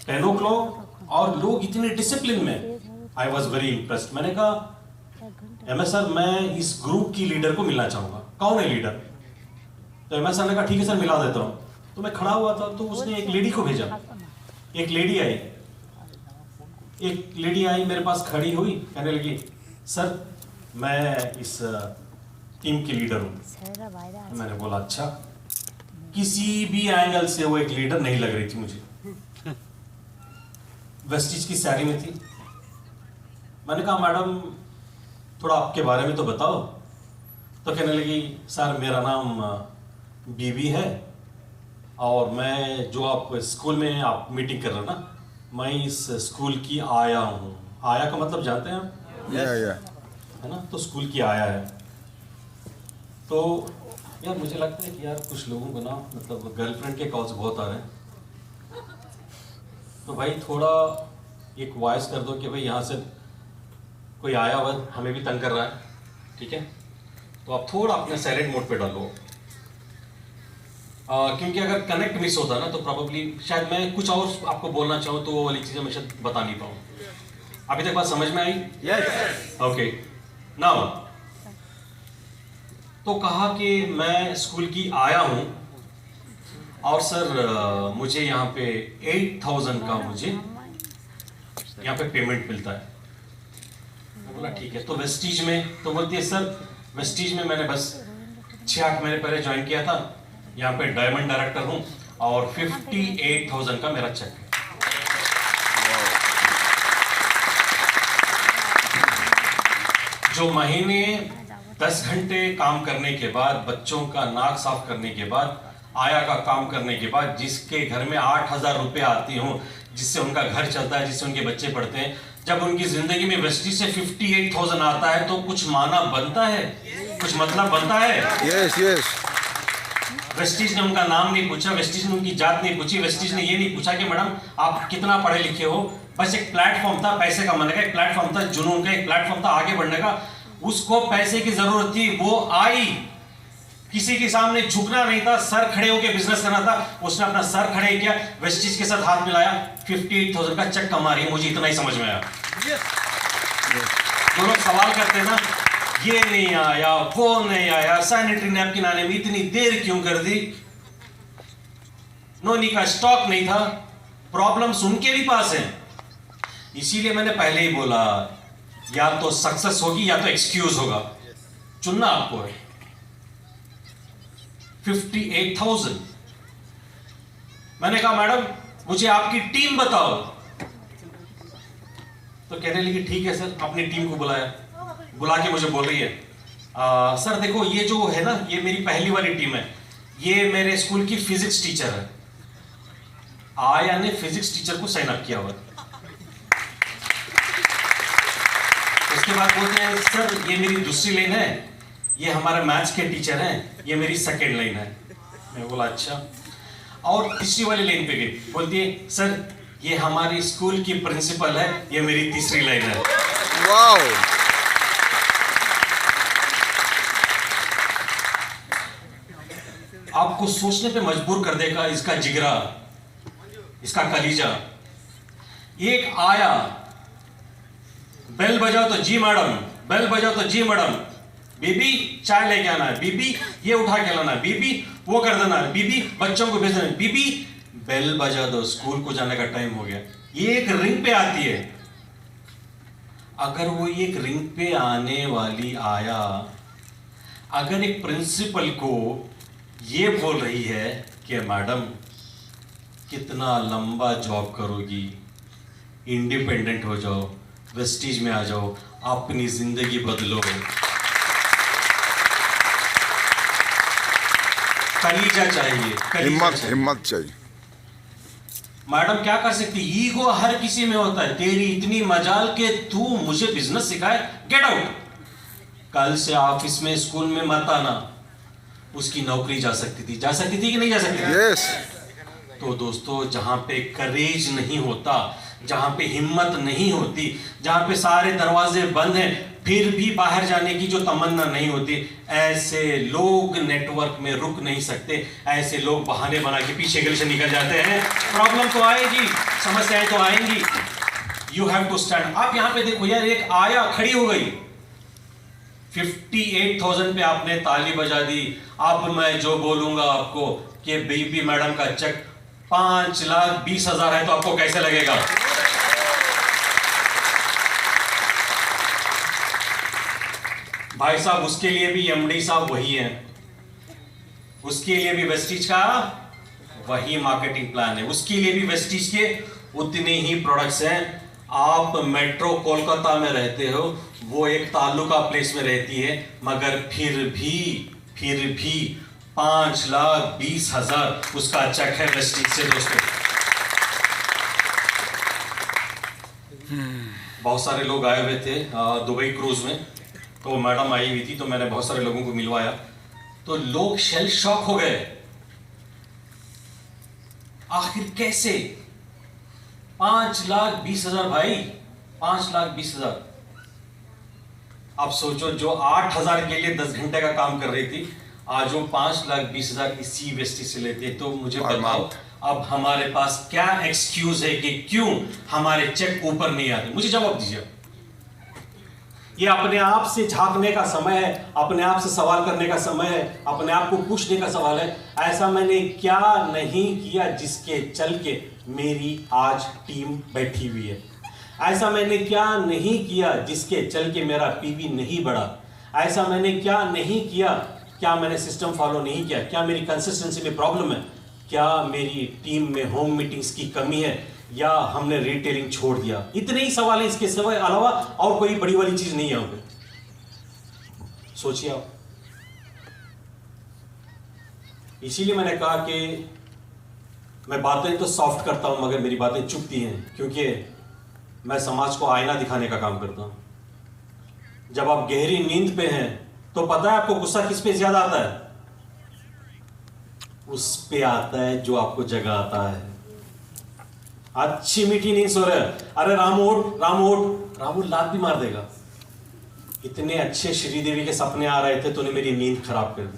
10 o'clock और लोग इतने डिसिप्लिन में, आई वॉज वेरी इम्प्रेस्ड। मैंने कहा MS सर मैं इस ग्रुप की लीडर को मिलना चाहूंगा। कौन है लीडर? तो MS सर ने कहा ठीक है सर मिला देता हूँ। तो मैं खड़ा हुआ था तो उसने एक लेडी को भेजा। एक लेडी आई मेरे पास, खड़ी हुई, कहने लगी सर मैं इस टीम की लीडर हूँ। मैंने बोला अच्छा। किसी भी एंगल से वो एक लीडर नहीं लग रही थी मुझे। वेस्टीज की साड़ी में थी। मैंने कहा मैडम थोड़ा आपके बारे में तो बताओ। तो कहने लगी सर मेरा नाम बीबी है और मैं जो आप स्कूल में आप मीटिंग कर रहे हो ना, मैं इस स्कूल की आया हूँ। आया का मतलब जानते हैं आप? है ना, तो स्कूल की आया है। तो यार मुझे लगता है कि यार कुछ लोगों को ना मतलब गर्लफ्रेंड के कॉल्स बहुत आ रहे हैं। तो भाई थोड़ा एक वॉइस कर दो कि भाई यहाँ से कोई आया हुआ हमें भी तंग कर रहा है, ठीक है। तो आप थोड़ा अपने साइलेंट मोड पे डालो, क्योंकि अगर कनेक्ट मिस होता ना तो प्रॉब्ली शायद मैं कुछ और आपको बोलना चाहूँ तो वो वाली चीज़ें मैं शायद बता नहीं पाऊँ। अभी तक बात समझ में आई? यस। ओके नाउ, तो कहा कि मैं स्कूल की आया हूँ और सर मुझे यहाँ पे 8,000 का मुझे यहाँ पे पेमेंट मिलता है। मैं बोला ठीक है। तो वेस्टीज में, तो बोलती है सर वेस्टीज में मैंने बस 6-8 महीने पहले ज्वाइन किया था, यहाँ पे डायमंड डायरेक्टर हूँ और 58,000 का मेरा चेक है। जो महीने 10 घंटे काम करने के बाद, बच्चों का नाक साफ करने के बाद, आया का काम करने के बाद, जिसके घर में 8,000 रुपये आती हों, जिससे उनका घर चलता है, जिससे उनके बच्चे पढ़ते हैं, जब उनकी जिंदगी में वेस्टीज से 58,000 आता है तो कुछ माना बनता है, कुछ मतलब बनता है। Yes yes. वेस्टीज ने उनका नाम नहीं पूछा, वेस्टीज ने उनकी जात नहीं पूछी, वेस्टीज ने ये नहीं पूछा कि मैडम आप कितना पढ़े लिखे हो। बस एक प्लेटफॉर्म था पैसे कमाने का, एक प्लेटफॉर्म था जुनून का, एक प्लेटफॉर्म था आगे बढ़ने का। उसको पैसे की जरूरत थी, वो आई। किसी के सामने झुकना नहीं था, सर खड़े होकर बिजनेस करना था। उसने अपना सर खड़े किया, वेस्टीज के साथ हाथ मिलाया, 58,000 का चेक कमा रही है। मुझे इतना ही समझ में आया। जो लोग सवाल करते हैं ना, ये नहीं आया, वो नहीं आया, सैनिटरी नैपकिन आने में इतनी देर क्यों कर दी, नोनी का स्टॉक नहीं था, प्रॉब्लम्स उनके भी पास हैं। इसीलिए मैंने पहले ही बोला, या तो सक्सेस होगी या तो एक्सक्यूज होगा, चुनना आपको है। 58,000। मैंने कहा मैडम मुझे आपकी टीम बताओ, तो कहने लगी ठीक है सर। अपनी टीम को बुलाया, बुला के मुझे बोल रही है सर देखो ये जो है ना, ये मेरी पहली वाली टीम है, ये मेरे स्कूल की फिजिक्स टीचर है। आया ने फिजिक्स टीचर को साइन अप किया हुआ। उसके बाद बोलते हैं सर ये मेरी दूसरी लाइन है, ये हमारे मैथ्स के टीचर हैं, ये मेरी सेकंड लाइन है। मैं बोला अच्छा। और तीसरी वाली लाइन पे गई, बोलती है सर ये हमारी स्कूल की प्रिंसिपल है, ये मेरी तीसरी लाइन है। वाओ। आपको सोचने पे मजबूर कर देगा इसका जिगरा, इसका कलीजा। एक आया, बेल बजाओ तो जी मैडम, बेल बजाओ तो जी मैडम, बीबी चाय लेके आना है, बीबी ये उठा के लाना है, बीबी वो कर देना है, बीबी बच्चों को भेजना है, बीबी बेल बजा दो, स्कूल को जाने का टाइम हो गया। ये एक रिंग पे आती है। अगर वो एक रिंग पे आने वाली आया, अगर एक प्रिंसिपल को ये बोल रही है कि मैडम कितना लंबा जॉब करोगी, इंडिपेंडेंट हो जाओ, वेस्टीज में आ जाओ, अपनी जिंदगी बदलो, कलीजा चाहिए, हिम्मत चाहिए। मैडम क्या कर सकती, ईगो हर किसी में होता है। तेरी इतनी मजाल के तू मुझे बिजनेस सिखाए, गेट आउट। कल से ऑफिस में स्कूल में मत आना। उसकी नौकरी जा सकती थी कि नहीं जा सकती थी? यस। तो दोस्तों जहां पे करेज नहीं होता, जहां पे हिम्मत नहीं होती, जहां पे सारे दरवाजे बंद हैं फिर भी बाहर जाने की जो तमन्ना नहीं होती, ऐसे लोग नेटवर्क में रुक नहीं सकते। ऐसे लोग बहाने बना के पीछे गली से निकल जाते हैं। प्रॉब्लम तो आएगी, समस्याएं तो आएंगी। You have to stand. आप यहां पे देखो यार, एक आया खड़ी हो गई, 58,000 पे आपने ताली बजा दी। अब मैं जो बोलूंगा आपको कि बीबी मैडम का चेक 5,20,000 है, तो आपको कैसे लगेगा? भाई साहब उसके लिए भी एमडी साहब वही है, उसके लिए भी वेस्टीज का वही मार्केटिंग प्लान है, उसके लिए भी वेस्टीज के उतने ही प्रोडक्ट्स हैं। आप मेट्रो कोलकाता में रहते हो, वो एक तालुका प्लेस में रहती है, मगर फिर भी 5,20,000 उसका चेक है वेस्टीज से। दोस्तों बहुत सारे लोग आए हुए थे दुबई क्रूज में, तो मैडम आई हुई थी, तो मैंने बहुत सारे लोगों को मिलवाया, तो लोग शेल शॉक हो गए। आखिर कैसे 5,20,000 भाई, 5,20,000। अब सोचो जो 8,000 के लिए 10 घंटे का काम कर रही थी, आज वो 5,20,000 इसी वेस्टी से लेते। तो मुझे बताओ अब हमारे पास क्या एक्सक्यूज है कि क्यों हमारे चेक ऊपर नहीं आते? मुझे जवाब दीजिए। ये अपने आप से झांकने का समय है, अपने आप से सवाल करने का समय है, अपने आप को पूछने का सवाल है, ऐसा मैंने क्या नहीं किया जिसके चल के मेरी आज टीम बैठी हुई है? ऐसा मैंने क्या नहीं किया जिसके चल के मेरा पीवी नहीं बढ़ा? ऐसा मैंने क्या नहीं किया? क्या मैंने सिस्टम फॉलो नहीं किया? क्या मेरी कंसिस्टेंसी में प्रॉब्लम है? क्या मेरी टीम में होम मीटिंग्स की कमी है, या हमने रिटेलिंग छोड़ दिया? इतने ही सवाल है, इसके सिवाय अलावा और कोई बड़ी वाली चीज नहीं है। यहाँ पे सोचिए आप। इसीलिए मैंने कहा कि मैं बातें तो सॉफ्ट करता हूं, मगर मेरी बातें चुभती हैं, क्योंकि मैं समाज को आईना दिखाने का काम करता हूं। जब आप गहरी नींद पे हैं तो पता है आपको गुस्सा किस पे ज्यादा आता है? उस पे आता है जो आपको जगाता है। अच्छी मीठी नींद सो रहे हैं, अरे रामू उठ, रामू उठ, रामू लात भी मार देगा। इतने अच्छे श्रीदेवी के सपने आ रहे थे, तूने मेरी नींद खराब कर दी।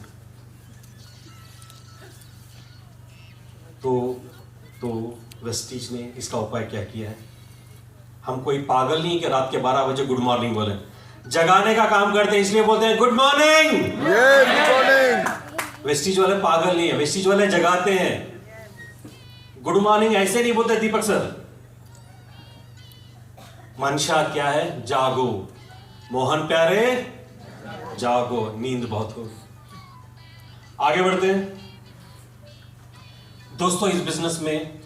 तो वेस्टीज ने इसका उपाय क्या किया है? हम कोई पागल नहीं कि रात के 12 बजे गुड मॉर्निंग बोले, जगाने का काम करते हैं इसलिए बोलते हैं good morning. Good morning. Vestige वाले पागल नहीं है, वेस्टीज वाले जगाते हैं। गुड मॉर्निंग ऐसे नहीं बोलते दीपक सर। मंशा क्या है? जागो। मोहन प्यारे जागो, नींद बहुत हो। आगे बढ़ते हैं दोस्तों। इस बिजनेस में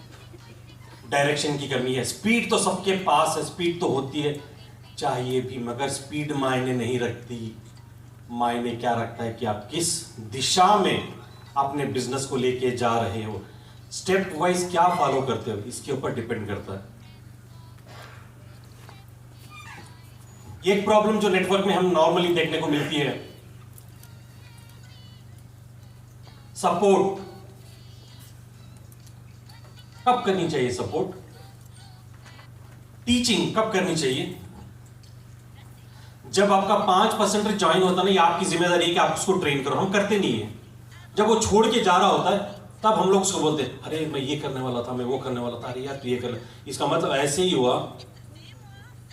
डायरेक्शन की कमी है। स्पीड तो सबके पास है, स्पीड तो होती है, चाहिए भी, मगर स्पीड मायने नहीं रखती। मायने क्या रखता है कि आप किस दिशा में अपने बिजनेस को लेके जा रहे हो, स्टेप वाइज क्या फॉलो करते हो, इसके ऊपर डिपेंड करता है। एक प्रॉब्लम जो नेटवर्क में हम नॉर्मली देखने को मिलती है, सपोर्ट। कब करनी चाहिए सपोर्ट? टीचिंग कब करनी चाहिए? जब आपका 5% ज्वाइन होता ना, ये आपकी जिम्मेदारी है कि आप उसको ट्रेन करो। हम करते नहीं है। जब वो छोड़ के जा रहा होता है तब हम लोग उसको बोलते हैं, अरे मैं ये करने वाला था, मैं वो करने वाला था, अरे यार तू ये कर ले। इसका मतलब ऐसे ही हुआ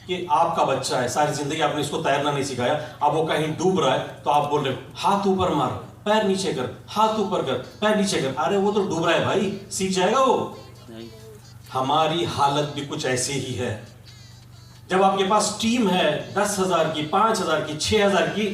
कि आपका बच्चा है, सारी जिंदगी आपने इसको तैरना नहीं सिखाया, अब वो कहीं डूब रहा है तो आप बोल रहे हो हाथ ऊपर मार, पैर नीचे कर, हाथ ऊपर कर, पैर नीचे कर। अरे वो तो डूब रहा है भाई, सीख जाएगा वो। हमारी हालत भी कुछ ऐसे ही है। जब आपके पास टीम है 10,000 की, 5,000 की, 6,000 की,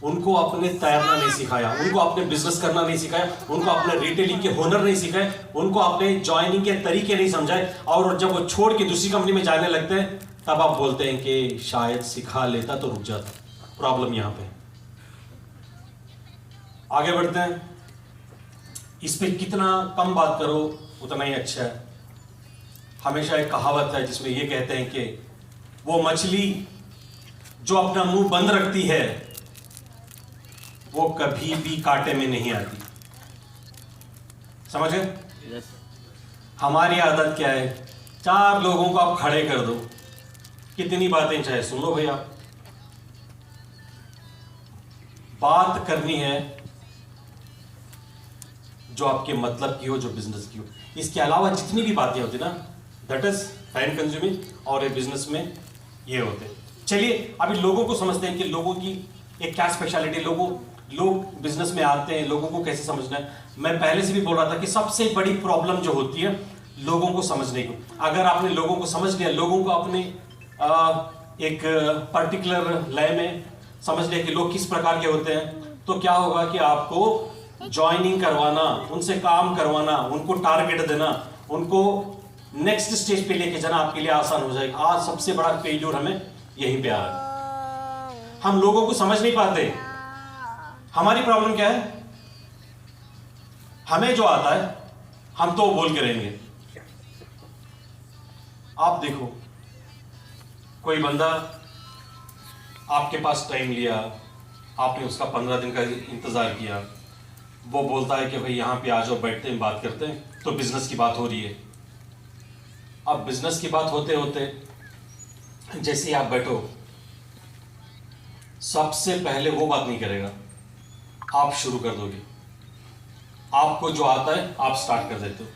उनको अपने तैरना नहीं सिखाया, उनको अपने बिजनेस करना नहीं सिखाया, उनको अपने रिटेलिंग के हुनर नहीं सिखाए, उनको अपने ज्वाइनिंग के तरीके नहीं समझाए, और जब वो छोड़ के दूसरी कंपनी में जाने लगते हैं तब आप बोलते हैं कि शायद सिखा लेता तो रुक जाता। प्रॉब्लम यहां पे। आगे बढ़ते हैं। इस पे कितना कम बात करो उतना ही अच्छा है। हमेशा एक कहावत है जिसमें ये कहते हैं कि वो मछली जो अपना मुंह बंद रखती है वो कभी भी कांटे में नहीं आती। समझ गए? हमारी आदत क्या है? 4 लोगों को आप खड़े कर दो, कितनी बातें चाहे सुन लो भाई। आप बात करनी है जो आपके मतलब की हो, जो बिजनेस की हो। इसके अलावा जितनी भी बातें होती ना, दैट इज टाइम कंज्यूमिंग, और ये बिजनेस में ये होते। चलिए अभी लोगों को समझते हैं कि लोगों की एक क्या स्पेशलिटी, लोग बिजनेस में आते हैं, लोगों को कैसे समझना है। मैं पहले से भी बोल रहा था कि सबसे बड़ी प्रॉब्लम जो होती है लोगों को समझने की। अगर आपने लोगों को समझ लिया, लोगों को अपने एक पर्टिकुलर लय में समझ लिया कि लोग किस प्रकार के होते हैं, तो क्या होगा कि आपको ज्वाइनिंग करवाना, उनसे काम करवाना, उनको टारगेट देना, उनको नेक्स्ट स्टेज पे लेके जाना आपके लिए आसान हो जाएगा। आज सबसे बड़ा फेल्यूर हमें यहीं पे आ रहा है। हम लोगों को समझ नहीं पाते। हमारी प्रॉब्लम क्या है? हमें जो आता है हम तो बोल के रहेंगे। आप देखो, कोई बंदा आपके पास टाइम लिया, आपने उसका 15 दिन का इंतजार किया, वो बोलता है कि भाई यहां पे आ जाओ, बैठते हैं, बात करते हैं, तो बिजनेस की बात हो रही है। अब बिजनेस की बात होते होते जैसे ही आप बैठो, सबसे पहले वो बात नहीं करेगा, आप शुरू कर दोगे। आपको जो आता है आप स्टार्ट कर देते हो,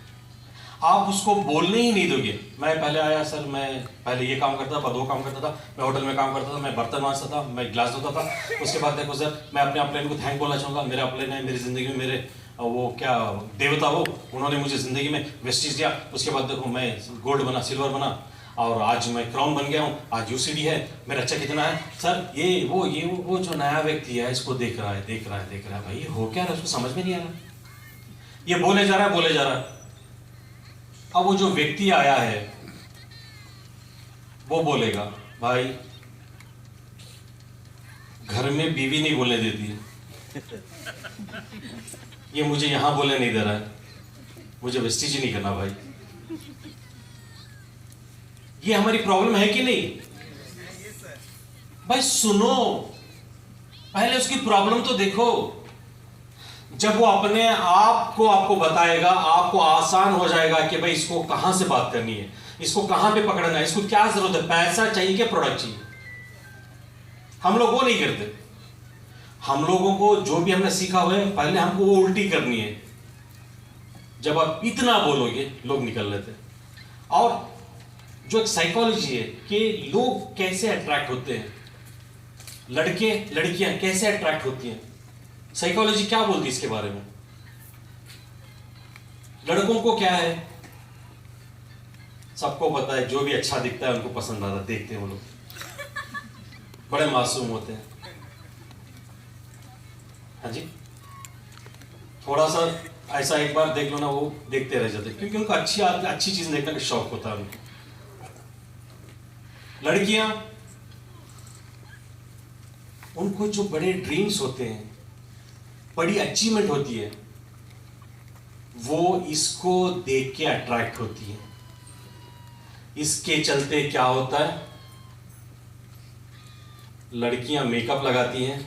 आप उसको बोलने ही नहीं दोगे। मैं पहले आया सर, मैं पहले ये काम करता था, बाद वो काम करता था, मैं होटल में काम करता था, मैं बर्तन मांजता था, मैं गिलास धोता था। उसके बाद देखो सर, मैं अपने अपलाइन को थैंक बोलना चाहूँगा। मेरे अपलाइन है मेरी ज़िंदगी में, मेरे वो क्या देवता हो, उन्होंने मुझे ज़िंदगी में वेस्टीज दिया। उसके बाद देखो मैं गोल्ड बना, सिल्वर बना, और आज मैं क्राउन बन गया हूँ, आज यूसीडी है, मेरा अच्छा कितना है सर, ये वो जो नया व्यक्ति है इसको देख रहा है भाई, हो क्या रहा है उसको समझ में नहीं आ रहा, ये बोले जा रहा है। अब वो जो व्यक्ति आया है वो बोलेगा, भाई घर में बीवी नहीं बोलने देती है, ये मुझे यहां बोलने नहीं दे रहा है, मुझे वेस्टीज ही नहीं करना भाई। ये हमारी प्रॉब्लम है कि नहीं? भाई सुनो, पहले उसकी प्रॉब्लम तो देखो। जब वो अपने आप को आपको बताएगा, आपको आसान हो जाएगा कि भाई इसको कहां से बात करनी है, इसको कहां पे पकड़ना है, इसको क्या जरूरत है, पैसा चाहिए कि प्रोडक्ट चाहिए। हम लोग वो नहीं करते। हम लोगों को जो भी हमने सीखा हुआ है, पहले हमको वो उल्टी करनी है। जब आप इतना बोलोगे लोग निकल लेते। और जो एक साइकोलॉजी है कि लोग कैसे अट्रैक्ट होते हैं, लड़के लड़कियां कैसे अट्रैक्ट होती हैं, साइकोलॉजी क्या बोलती है इसके बारे में। लड़कों को क्या है, सबको पता है, जो भी अच्छा दिखता है उनको पसंद आता, देखते हैं वो लोग, बड़े मासूम होते हैं। हाँ जी, थोड़ा सा ऐसा एक बार देख लो ना, वो देखते रह जाते हैं, क्योंकि उनको अच्छी चीज देखने का शौक होता है उनको। लड़कियां, उनको जो बड़े ड्रीम्स होते हैं, बड़ी अचीवमेंट होती है, वो इसको देख के अट्रैक्ट होती है। इसके चलते क्या होता है, लड़कियां मेकअप लगाती हैं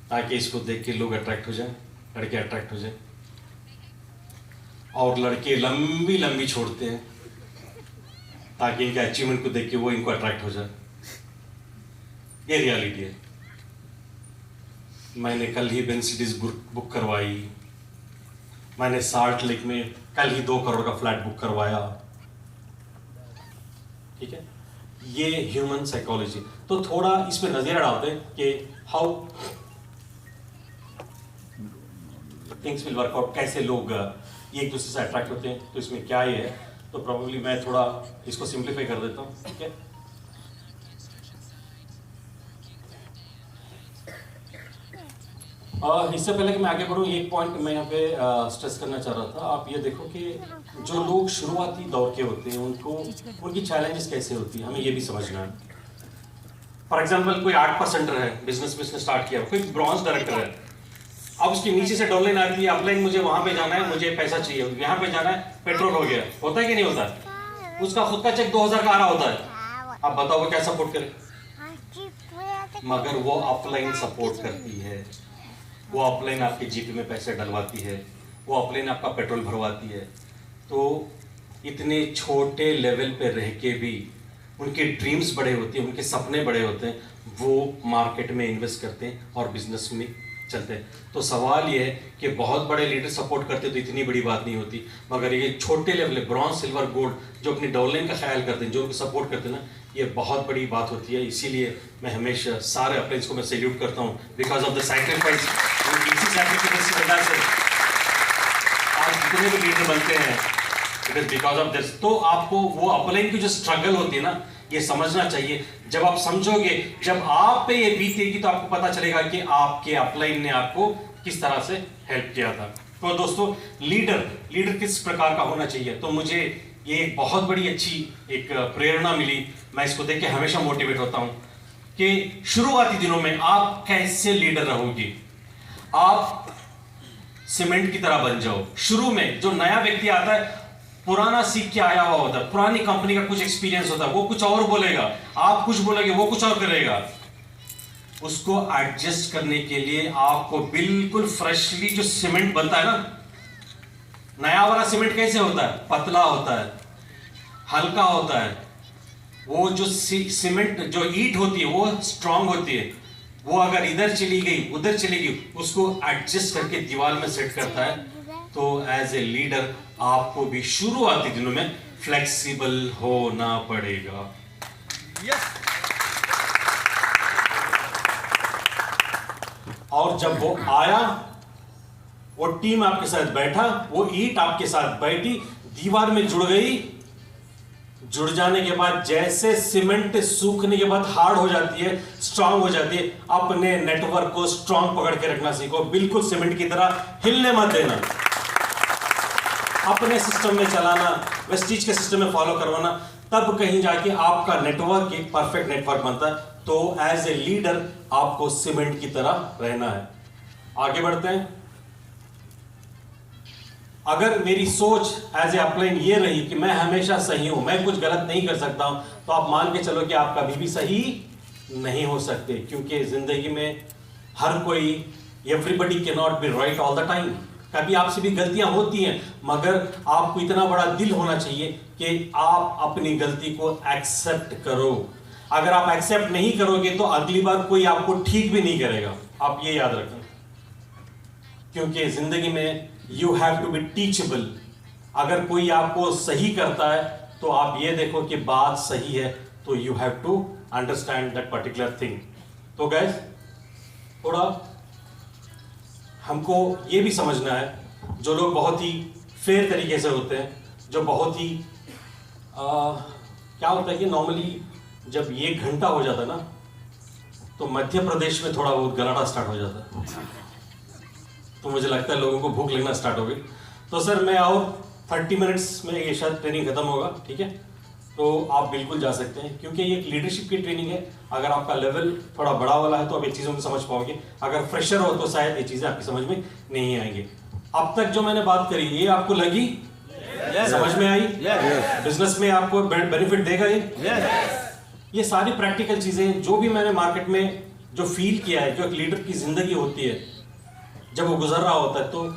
ताकि इसको देख के लोग अट्रैक्ट हो जाए, लड़के अट्रैक्ट हो जाए, और लड़के लंबी लंबी छोड़ते हैं ताकि इनके अचीवमेंट को देख के वो इनको अट्रैक्ट हो जाए। ये रियलिटी है। मैंने कल ही बेंसिटीज बुक करवाई, मैंने साल्ट लेक में कल ही 2 करोड़ का फ्लैट बुक करवाया, ठीक है। ये ह्यूमन साइकोलॉजी। तो थोड़ा इस पे नजर डालते हैं कि how things will work out, कैसे लोग एक दूसरे से अट्रैक्ट होते हैं। तो इसमें क्या ये है, तो प्रोबेबली मैं थोड़ा इसको सिंप्लीफाई कर देता हूँ, ठीक है। इससे पहले कि मैं आगे बढ़ूँ, एक पॉइंट मैं यहाँ पे स्ट्रेस करना चाह रहा था। आप ये देखो कि जो लोग शुरुआती दौर के होते हैं, उनकी चैलेंजेस कैसे होती है, हमें ये भी समझना है। फॉर एग्जांपल, कोई 8% है, बिजनेस स्टार्ट किया, कोई ब्रॉन्ज डायरेक्टर है, अब उसके नीचे से डाउनलाइन आती है, अपलाइन मुझे वहां पे जाना है, मुझे पैसा चाहिए, यहाँ पे जाना है, पेट्रोल हो गया, होता है कि नहीं होता? उसका खुद का चेक 2000 का आ रहा होता है। अब बताओ वो क्या सपोर्ट करे? मगर वो अपलाइन सपोर्ट करती है, वो अपलाइन आपके जीपे में पैसे डलवाती है, वो अपलाइन आपका पेट्रोल भरवाती है। तो इतने छोटे लेवल पे रह के भी उनके ड्रीम्स बड़े होते हैं, उनके सपने बड़े होते हैं, वो मार्केट में इन्वेस्ट करते हैं और बिजनेस में चलते हैं। तो सवाल ये है कि बहुत बड़े लीडर सपोर्ट करते तो इतनी बड़ी बात नहीं होती, मगर ये छोटे लेवल, ब्रॉन्ज, सिल्वर, गोल्ड, जो अपनी डाउनलाइन का ख्याल करते हैं, जो उनको सपोर्ट करते हैं ना, ये बहुत बड़ी बात होती है। इसीलिए मैं हमेशा सारे अपलाइंस को मैं सैल्यूट करता हूँ, बिकॉज ऑफ द सैक्रिफाइस। इसी सैक्रिफाइस की वजह से आज जितने भी लीडर बनते हैं, it is because of this. तो आपको वो अपलाइन की जो स्ट्रगल होती है ना, ये समझना चाहिए। जब आप समझोगे, जब आप पे ये बीतेगी, तो आपको पता चलेगा कि आपके अपलाइन ने आपको किस तरह से हेल्प किया था। तो दोस्तों, लीडर किस प्रकार का होना चाहिए, तो मुझे ये एक बहुत बड़ी अच्छी एक प्रेरणा मिली। मैं इसको देख के हमेशा मोटिवेट होता हूं कि शुरुआती दिनों में आप कैसे लीडर रहोगे। आप सीमेंट की तरह बन जाओ। शुरू में जो नया व्यक्ति आता है, पुराना सीख के आया हुआ होता है, पुरानी कंपनी का कुछ एक्सपीरियंस होता है, वो कुछ और बोलेगा, आप कुछ बोलेंगे, वो कुछ और करेगा। उसको एडजस्ट करने के लिए आपको बिल्कुल फ्रेशली जो सीमेंट बनता है ना, नया वाला सीमेंट कैसे होता है? पतला होता है, हल्का होता है। वो जो सीमेंट जो ईंट होती है वो स्ट्रांग होती है, वो अगर इधर चली गई उधर चली गई, उसको एडजस्ट करके दीवार में सेट करता है। तो एज ए लीडर आपको भी शुरुआती दिनों में फ्लेक्सिबल होना पड़ेगा। और जब वो आया, वो टीम आपके साथ बैठा, वो ईंट आपके साथ बैठी, दीवार में जुड़ गई। जुड़ जाने के बाद जैसे सीमेंट सूखने के बाद हार्ड हो जाती है, स्ट्रांग हो जाती है, अपने नेटवर्क को स्ट्रांग पकड़ के रखना सीखो। बिल्कुल सीमेंट की तरह हिलने मत देना, अपने सिस्टम में चलाना, वेस्टीज के सिस्टम में फॉलो करवाना, तब कहीं जाके आपका नेटवर्क एक परफेक्ट नेटवर्क बनता है। तो एज ए लीडर आपको सीमेंट की तरह रहना है। आगे बढ़ते हैं। अगर मेरी सोच एज ए अपलाइन ये रही कि मैं हमेशा सही हूं, मैं कुछ गलत नहीं कर सकता हूं, तो आप मान के चलो कि आप कभी भी सही नहीं हो सकते, क्योंकि जिंदगी में हर कोई, everybody can not be right all the time. कभी आपसे भी गलतियां होती हैं, मगर आपको इतना बड़ा दिल होना चाहिए कि आप अपनी गलती को एक्सेप्ट करो। अगर आप एक्सेप्ट नहीं करोगे तो अगली बार कोई आपको ठीक भी नहीं करेगा। आप ये याद रखें, क्योंकि जिंदगी में you have to be teachable. अगर कोई आपको सही करता है तो तो आप ये देखो कि बात सही है, तो you have to understand that particular thing. तो गाइस थोड़ा हमको ये भी समझना है, जो लोग बहुत ही फेयर तरीके से होते हैं, जो बहुत ही क्या होता है कि नॉर्मली जब 1 घंटा हो जाता है ना, तो मध्य प्रदेश में थोड़ा बहुत गलाटा स्टार्ट हो जाता है। तो मुझे लगता है लोगों को भूख लगना स्टार्ट हो गई। तो सर मैं और 30 मिनट्स में ये शायद ट्रेनिंग खत्म होगा, ठीक है? तो आप बिल्कुल जा सकते हैं, क्योंकि ये एक लीडरशिप की ट्रेनिंग है। अगर आपका लेवल थोड़ा बड़ा वाला है तो आप ये चीज़ों को समझ पाओगे, अगर फ्रेशर हो तो शायद ये चीज़ें आपकी समझ में नहीं आएंगी। अब तक जो मैंने बात करी ये आपको लगी? समझ में आई? बिजनेस में आपको बेनिफिट देगा ये? ये सारी प्रैक्टिकल चीजें जो भी मैंने मार्केट में जो फील किया है, जो एक लीडर की जिंदगी होती है जब वो गुजर रहा होता है, तो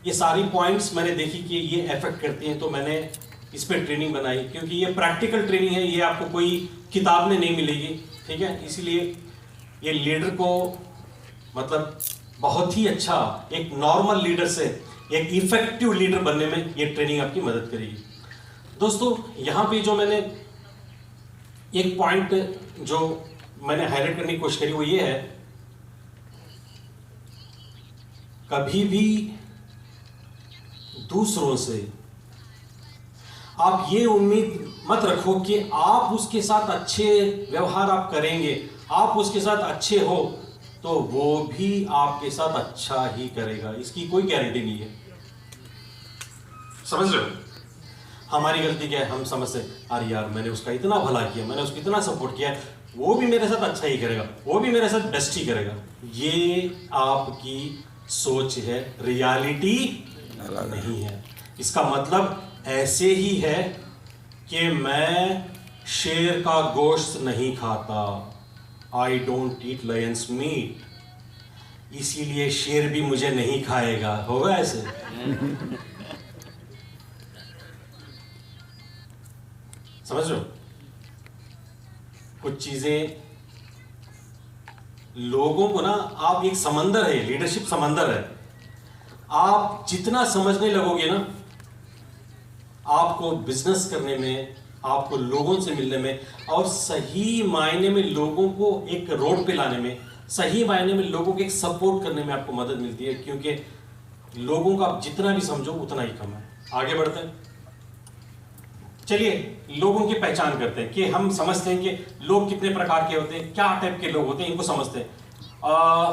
ये सारी पॉइंट्स मैंने देखी कि ये इफेक्ट करती हैं, तो मैंने इस पर ट्रेनिंग बनाई, क्योंकि ये प्रैक्टिकल ट्रेनिंग है, ये आपको कोई किताब में नहीं मिलेगी, ठीक है? इसीलिए ये लीडर को मतलब बहुत ही अच्छा एक नॉर्मल लीडर से एक इफेक्टिव लीडर बनने में ये ट्रेनिंग आपकी मदद करेगी। दोस्तों यहाँ पे जो मैंने एक पॉइंट जो मैंने हाईलाइट करने की कोशिश करी वो ये है, कभी भी दूसरों से आप ये उम्मीद मत रखो कि आप उसके साथ अच्छे व्यवहार आप करेंगे, आप उसके साथ अच्छे हो तो वो भी आपके साथ अच्छा ही करेगा, इसकी कोई गारंटी नहीं है। समझ रहे हो? हमारी गलती क्या है, हम समझते अरे यार मैंने उसका इतना भला किया, मैंने उसको इतना सपोर्ट किया, वो भी मेरे साथ अच्छा ही करेगा, वो भी मेरे साथ बेस्ट ही करेगा। ये आपकी सोच है, रियलिटी नहीं है। इसका मतलब ऐसे ही है कि मैं शेर का गोश्त नहीं खाता, I don't eat lion's meat, इसीलिए शेर भी मुझे नहीं खाएगा। होगा ऐसे? समझ रहे हो? कुछ चीजें लोगों को ना, आप एक समंदर है, लीडरशिप समंदर है, आप जितना समझने लगोगे ना, आपको बिजनेस करने में, आपको लोगों से मिलने में और सही मायने में लोगों को एक रोड पे लाने में, सही मायने में लोगों को एक सपोर्ट करने में आपको मदद मिलती है, क्योंकि लोगों का आप जितना भी समझो उतना ही कम है। आगे बढ़ते हैं, चलिए लोगों की पहचान करते हैं कि हम समझते हैं कि लोग कितने प्रकार के होते हैं, क्या टाइप के लोग होते हैं, इनको समझते हैं।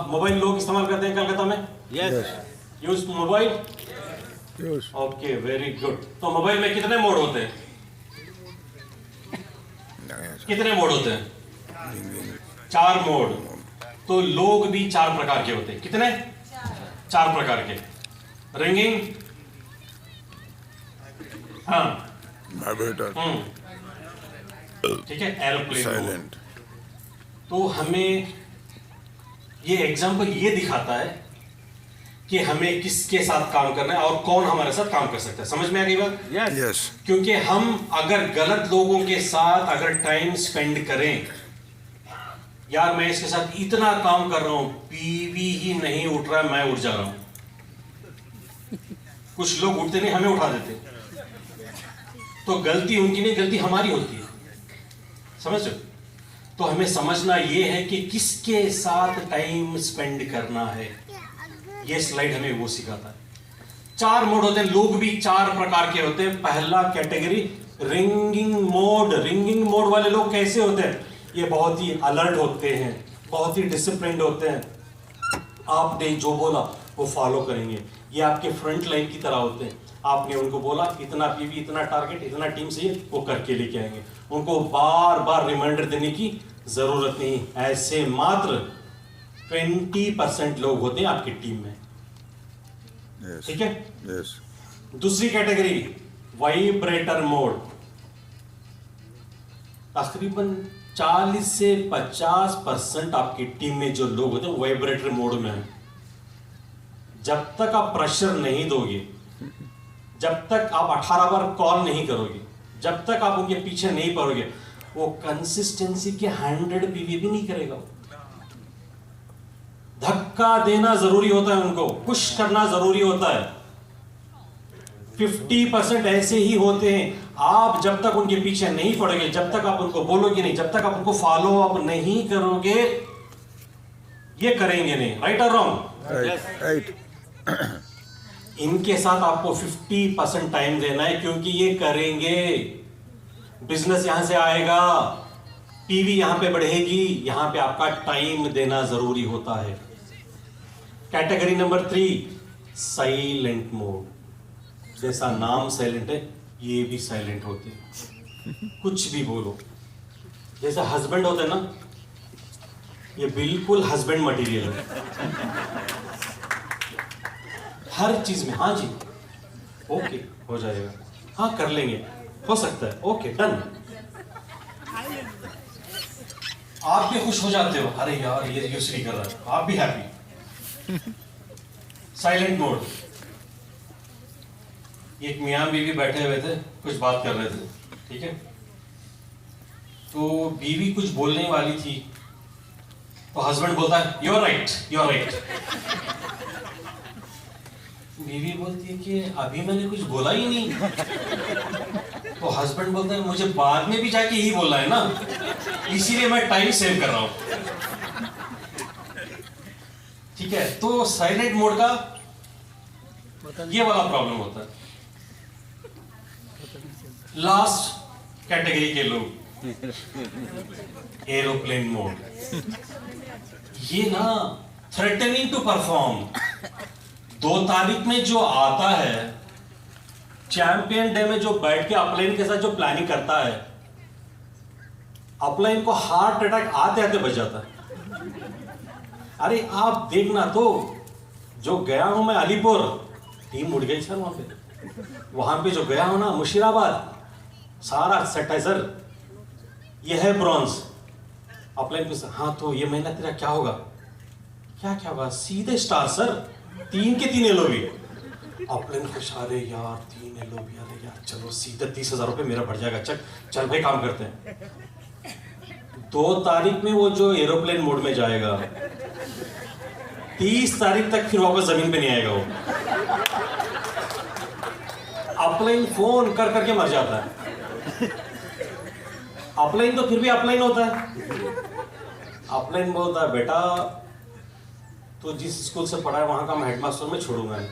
मोबाइल लोग इस्तेमाल करते हैं कलकत्ता में? Yes. Use mobile? Yes. Okay, very good. तो मोबाइल में कितने मोड होते हैं? कितने मोड होते हैं? 4 मोड। तो लोग भी 4 प्रकार के होते हैं। कितने? 4 प्रकार के। रिंगिंग, हाँ, Vibrator. ठीक है, एरोप्लेन। Silent. तो हमें ये एग्जाम्पल ये दिखाता है कि हमें किसके साथ काम करना है और कौन हमारे साथ काम कर सकता है। समझ में आ गई बात? Yes. क्योंकि हम अगर गलत लोगों के साथ अगर टाइम स्पेंड करें, यार मैं इसके साथ इतना काम कर रहा हूं, पीवी ही नहीं उठ रहा है, मैं उठ जा रहा हूं। कुछ लोग उठते नहीं, हमें उठा देते। तो गलती उनकी नहीं, गलती हमारी होती है। समझ रहे हो? तो हमें समझना यह है कि किसके साथ टाइम स्पेंड करना है। ये स्लाइड हमें वो सिखाता है। 4 मोड होते हैं, लोग भी 4 प्रकार के होते हैं। पहला category ringing mode. Ringing mode वाले लोग कैसे होते हैं? ये बहुत ही अलर्ट होते हैं, बहुत ही डिसिप्लिन्ड होते हैं। आपने जो बोला वो फॉलो करेंगे। ये आपके फ्रंट लाइन की तरह होते हैं। आपने उनको बोला इतना पीवी, इतना टारगेट, इतना टीम चाहिए, वो करके लेके आएंगे। उनको बार बार रिमाइंडर देने की जरूरत नहीं। ऐसे मात्र 20% लोग होते हैं आपकी टीम में। Yes. ठीक है? Yes. दूसरी कैटेगरी वाइब्रेटर मोड। तकरीबन 40 से 50% आपकी टीम में जो लोग होते हैं वाइब्रेटर मोड में है। जब तक आप प्रेशर नहीं दोगे, जब तक आप 18 बार कॉल नहीं करोगे, जब तक आप उनके पीछे नहीं पड़ोगे, वो कंसिस्टेंसी के 100 पीवी भी नहीं करेगा। धक्का देना जरूरी होता है, उनको पुश करना जरूरी होता है। 50% ऐसे ही होते हैं। आप जब तक उनके पीछे नहीं पड़ोगे, जब तक आप उनको बोलोगे नहीं, जब तक आप उनको फॉलो अप नहीं करोगे, ये करेंगे नहीं। राइट और रॉन्ग? Right. इनके साथ आपको 50% टाइम देना है, क्योंकि ये करेंगे। बिजनेस यहां से आएगा, पीवी यहां पे बढ़ेगी, यहां पे आपका टाइम देना जरूरी होता है। Category number 3, silent mode. जैसा नाम साइलेंट है, ये भी साइलेंट होते हैं, कुछ भी बोलो। जैसा हस्बैंड होता है ना, ये बिल्कुल हस्बैंड मटेरियल है, हर चीज में हाँ जी, ओके हो जाएगा, हाँ कर लेंगे, हो सकता है, ओके डन। आप भी खुश हो जाते हो, अरे यार ये यूसरी कर रहा है, आप भी हैप्पी। Silent mode. एक मियाँ बीवी बैठे हुए थे, कुछ बात कर रहे थे, ठीक है। तो बीवी कुछ बोलने वाली थी, तो हस्बैंड बोलता है you are right, you are right. बीवी बोलती है कि अभी मैंने कुछ बोला ही नहीं। तो हस्बैंड बोलता है मुझे बाद में भी जाके यही बोलना है ना, इसीलिए मैं टाइम सेव कर रहा हूं। ठीक है, तो साइलेंट मोड का ये वाला प्रॉब्लम होता है। लास्ट कैटेगरी के लोग, एरोप्लेन मोड। ये ना थ्रेटनिंग टू परफॉर्म। 2 तारीख में जो आता है, चैंपियन डे में जो बैठ के अपलाइन के साथ जो प्लानिंग करता है, अपलाइन को हार्ट अटैक आते आते बच जाता है। अरे आप देखना, तो जो गया हूं मैं अलीपुर, टीम उड़ गई सर वहां पे जो गया हूं ना मुशीराबाद, सारा सेट है सर, ये है ब्रॉन्ज। अपलाइन पे सर, हाँ तो ये महीना तेरा क्या होगा? क्या क्या होगा? सीधे स्टार सर, 3 के 3 एलओवी। अपलाइन खुश, अरे यार 3 एलओवी, अरे यार चलो सीधे 30,000 रुपये मेरा बढ़ जाएगा, चल भाई काम करते हैं। 2 तारीख में वो जो एरोप्लेन मोड में जाएगा, 30 तारीख तक फिर वापस जमीन पे नहीं आएगा वो। अपलाइन फोन कर करके मर जाता है। अपलाइन तो फिर भी अपलाइन होता है। अपलाइन बोलता है बेटा तो जिस स्कूल से पढ़ा है वहां का मैं हेडमास्टर में छोड़ूंगा नहीं।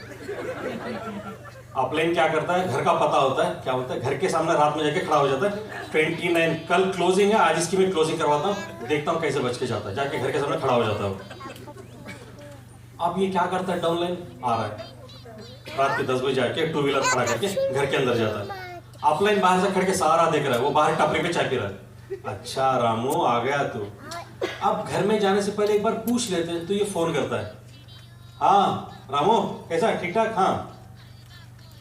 अपलाइन क्या करता है, घर का पता होता है, क्या होता है, घर के सामने रात में जाके खड़ा हो जाता है। 29 कल क्लोजिंग है, आज इसकी मैं क्लोजिंग करवाता हूँ, देखता हूँ कैसे बच के जाता है, जाके घर के सामने खड़ा हो जाता है। अब ये क्या करता है, डाउनलाइन आ रहा है, रात के 10 बजे आके 2 व्हीलर खड़ा करके घर के अंदर जाता है। अपलाइन बाहर से खड़ के सारा देख रहा है, वो बाहर टपरी पे चाय पी रहा है। अच्छा रामू आ गया तू। अब घर में जाने से पहले एक बार पूछ लेते हैं, तो ये फोन करता है, हाँ रामू कैसा, ठीक ठाक, हाँ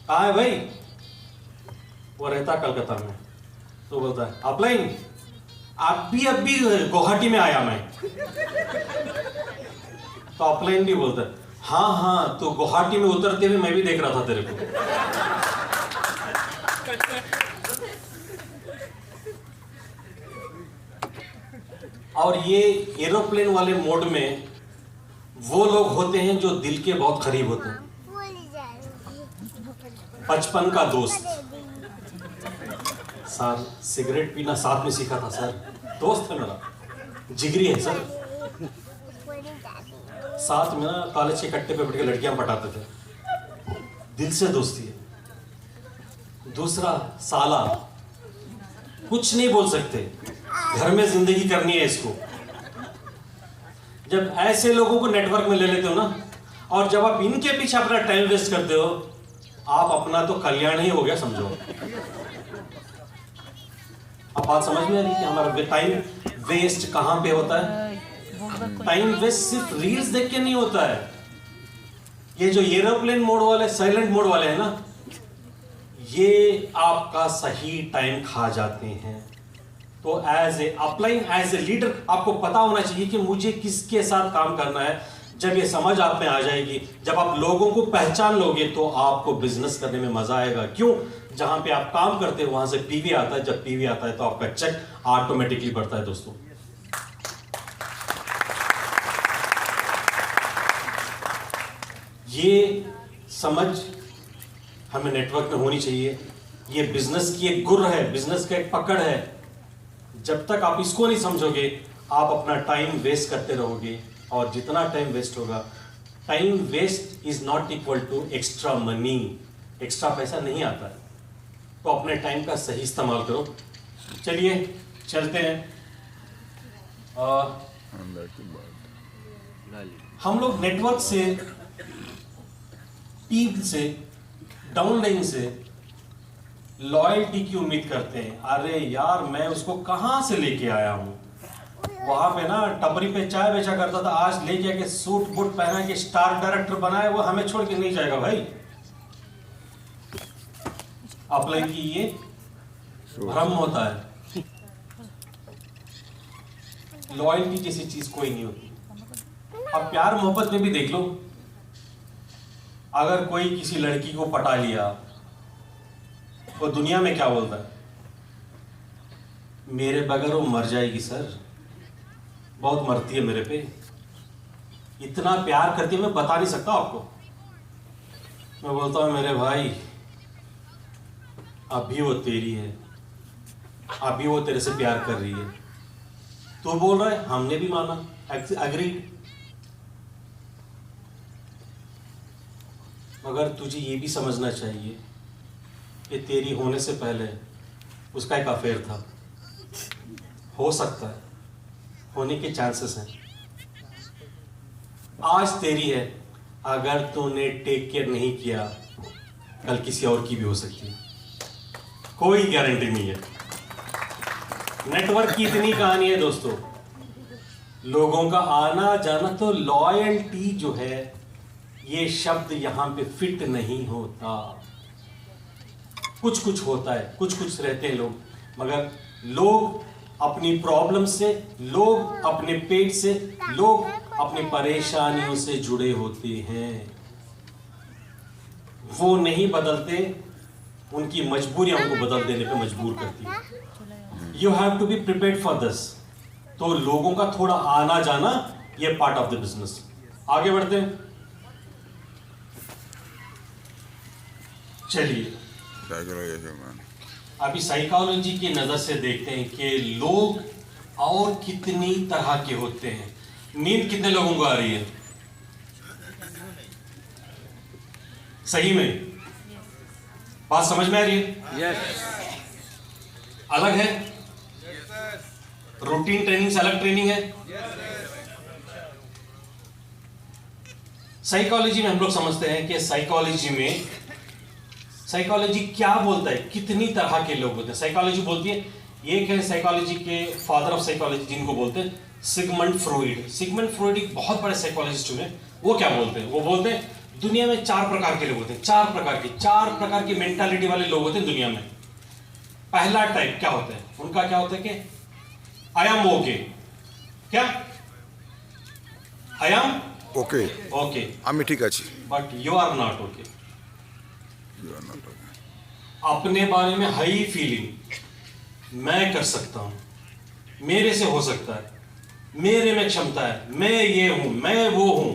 कहाँ है भाई? वो रहता कलकत्ता में। तो बोलता है अपलाइन अभी गुवाहाटी में आया मैं। तो अपलाइन भी बोलता है हाँ हाँ, तो गुवाहाटी में उतरते हुए मैं भी देख रहा था तेरे को। और ये एरोप्लेन वाले मोड में वो लोग होते हैं जो दिल के बहुत करीब होते हैं। बचपन का दोस्त, सर सिगरेट पीना साथ में सीखा था सर, दोस्त है मेरा, जिगरी है सर, साथ में ना कॉलेज के कट्टे पे बैठ के लड़कियां पटाते थे, दिल से दोस्ती है। दूसरा साला, कुछ नहीं बोल सकते, घर में जिंदगी करनी है इसको। जब ऐसे लोगों को नेटवर्क में ले लेते हो ना, और जब आप इनके पीछे अपना टाइम वेस्ट करते हो, आप अपना तो कल्याण ही हो गया समझो। अब बात समझ में आ रही है कि हमारा टाइम वेस्ट कहां पे होता है? टाइम वेस्ट सिर्फ रील्स देख के नहीं होता है। ये जो एरोप्लेन मोड वाले, साइलेंट मोड वाले हैं ना, ये आपका सही टाइम खा जाते हैं। तो as a upline, as a leader, आपको पता होना चाहिए कि मुझे किसके साथ काम करना है। जब ये समझ आप में आ जाएगी, जब आप लोगों को पहचान लोगे, तो आपको बिजनेस करने में मजा आएगा। क्यों? जहां पे आप काम करते हो वहां से पीवी आता है, जब पीवी आता है तो आपका चेक ऑटोमेटिकली बढ़ता है। दोस्तों ये समझ हमें नेटवर्क में होनी चाहिए। ये बिजनेस की एक गुर है, बिजनेस का एक पकड़ है। जब तक आप इसको नहीं समझोगे आप अपना टाइम वेस्ट करते रहोगे, और जितना टाइम वेस्ट होगा, time waste is not equal to extra money. Extra पैसा नहीं आता है, तो अपने टाइम का सही इस्तेमाल करो। चलिए चलते हैं। अंदर की बात। हम लोग नेटवर्क से, टीम से, डाउनलाइन से लॉयल्टी की उम्मीद करते हैं। अरे यार मैं उसको कहां से लेके आया हूं, वहां पे ना टपरी पे चाय बेचा करता था, आज लेके आके सूट बूट पहना के स्टार डायरेक्टर बनाए, वो हमें छोड़ के नहीं जाएगा भाई। अपलाइन की ये भ्रम होता है। लॉयल्टी जैसी चीज कोई नहीं होती। अब प्यार मोहब्बत में भी देख लो, अगर कोई किसी लड़की को पटा लिया तो दुनिया में क्या बोलता है, मेरे बगैर वो मर जाएगी सर, बहुत मरती है मेरे पे, इतना प्यार करती है मैं बता नहीं सकता आपको। मैं बोलता हूं मेरे भाई अभी वो तेरी है, अभी वो तेरे से प्यार कर रही है, तो बोल रहा है हमने भी माना, अग्रीड। मगर तुझे ये भी समझना चाहिए कि तेरी होने से पहले उसका एक अफेयर था, हो सकता है, होने के चांसेस हैं। आज तेरी है, अगर तूने टेक केयर नहीं किया कल किसी और की भी हो सकती है, कोई गारंटी नहीं है। नेटवर्क की इतनी कहानी है दोस्तों, लोगों का आना जाना। तो लॉयल्टी जो है ये शब्द यहां पे फिट नहीं होता। कुछ कुछ होता है, कुछ कुछ रहते हैं लोग, मगर लोग अपनी प्रॉब्लम से, लोग अपने पेट से, लोग अपनी परेशानियों से जुड़े होते हैं, वो नहीं बदलते, उनकी मजबूरियां उनको बदल देने पे मजबूर करती है। You have to be prepared for this. तो लोगों का थोड़ा आना जाना ये पार्ट ऑफ द बिजनेस। आगे बढ़ते हैं, चलिए अभी साइकोलॉजी की नजर से देखते हैं कि लोग और कितनी तरह के होते हैं। नींद कितने लोगों को आ रही है? सही में बात समझ में आ रही है? यस। अलग है? रूटीन ट्रेनिंग से अलग ट्रेनिंग है? साइकोलॉजी में हम लोग समझते हैं कि साइकोलॉजी क्या बोलता है, कितनी तरह के लोग होते हैं। साइकोलॉजी बोलती है, एक है साइकोलॉजी के फादर ऑफ साइकोलॉजी जिनको बोलते हैं सिगमंड फ्रॉइड। सिगमंड फ्रॉइड एक बहुत बड़े साइकोलॉजिस्ट हुए। वो क्या बोलते हैं? वो बोलते हैं दुनिया में चार प्रकार के लोग होते हैं, चार प्रकार की मेंटालिटी वाले लोग होते हैं दुनिया में। पहला टाइप क्या होता है उनका? क्या होता है कि आई एम ओके। क्या? आई एम ओके, ओके, আমি ঠিক আছি। But you are not okay. You are not okay. अपने बारे में हाई फीलिंग, मैं कर सकता हूं, मेरे से हो सकता है, मेरे में क्षमता है, मैं ये हूं, मैं वो हूं।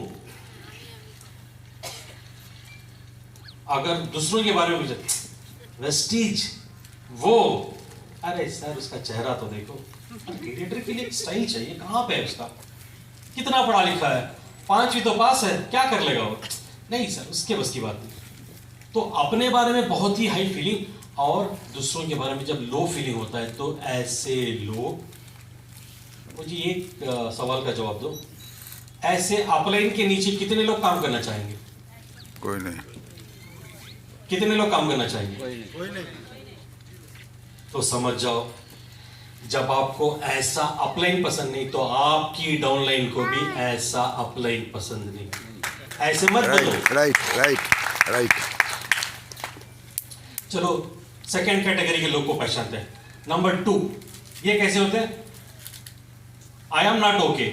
अगर दूसरों के बारे में वेस्टीज, वो, अरे सर उसका चेहरा तो देखो, क्रिएटर के लिए स्टाइल चाहिए, कहां पे है उसका, कितना पढ़ा लिखा है, 5वीं तो पास है, क्या कर लेगा वो? नहीं सर, उसके बस की बात नहीं। तो अपने बारे में बहुत ही हाई फीलिंग, और दूसरों के बारे में जब लो फीलिंग होता है, तो ऐसे लोग, मुझे एक सवाल का जवाब दो, ऐसे अपलाइन के नीचे कितने लोग काम करना चाहेंगे? कोई नहीं। कितने लोग काम करना चाहेंगे? कोई नहीं। तो समझ जाओ, जब आपको ऐसा अपलाइन पसंद नहीं, तो आपकी डाउनलाइन को भी ऐसा अपलाइन पसंद नहीं। ऐसे मत बोलो। राइट। चलो सेकेंड कैटेगरी के लोग को पहचानते हैं। नंबर 2, ये कैसे होते हैं? I am not okay,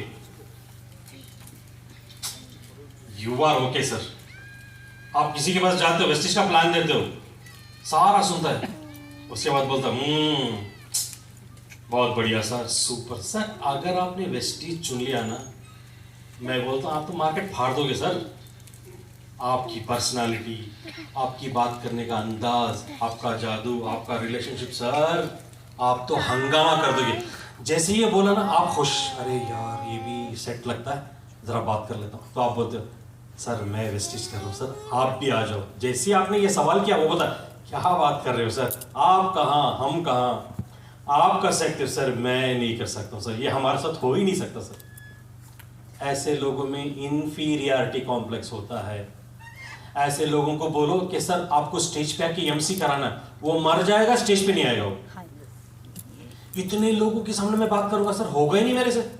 you are okay sir. आप किसी के पास जाते हो, वेस्टिज का प्लान देते हो, सारा सुनता है, उसके बाद बोलता बहुत बढ़िया सर, सुपर सर। अगर आपने वेस्टिज चुन लिया ना, मैं बोलता हूं आप तो मार्केट फाड़ दोगे सर, आपकी पर्सनालिटी, आपकी बात करने का अंदाज, आपका जादू, आपका रिलेशनशिप, सर आप तो हंगामा कर दोगे। जैसे ये बोला ना आप खुश, अरे यार ये भी सेट लगता है, ज़रा बात कर लेता हूँ। तो आप बोलते हो सर मैं वेस्टिज कर रहा हूँ, सर आप भी आ जाओ। जैसे आपने ये सवाल किया वो बोला क्या बात कर रहे हो सर, आप कहाँ हम कहाँ, आप कर सकते हो सर मैं नहीं कर सकता हूँ सर, ये हमारे साथ हो ही नहीं सकता सर। ऐसे लोगों में इन्फीरियरिटी कॉम्प्लेक्स होता है। ऐसे लोगों को बोलो कि सर आपको स्टेज पे आके एमसी कराना, वो मर जाएगा, स्टेज पे नहीं आएगा वो। इतने लोगों के सामने मैं बात करूंगा सर होगा ही नहीं मेरे से।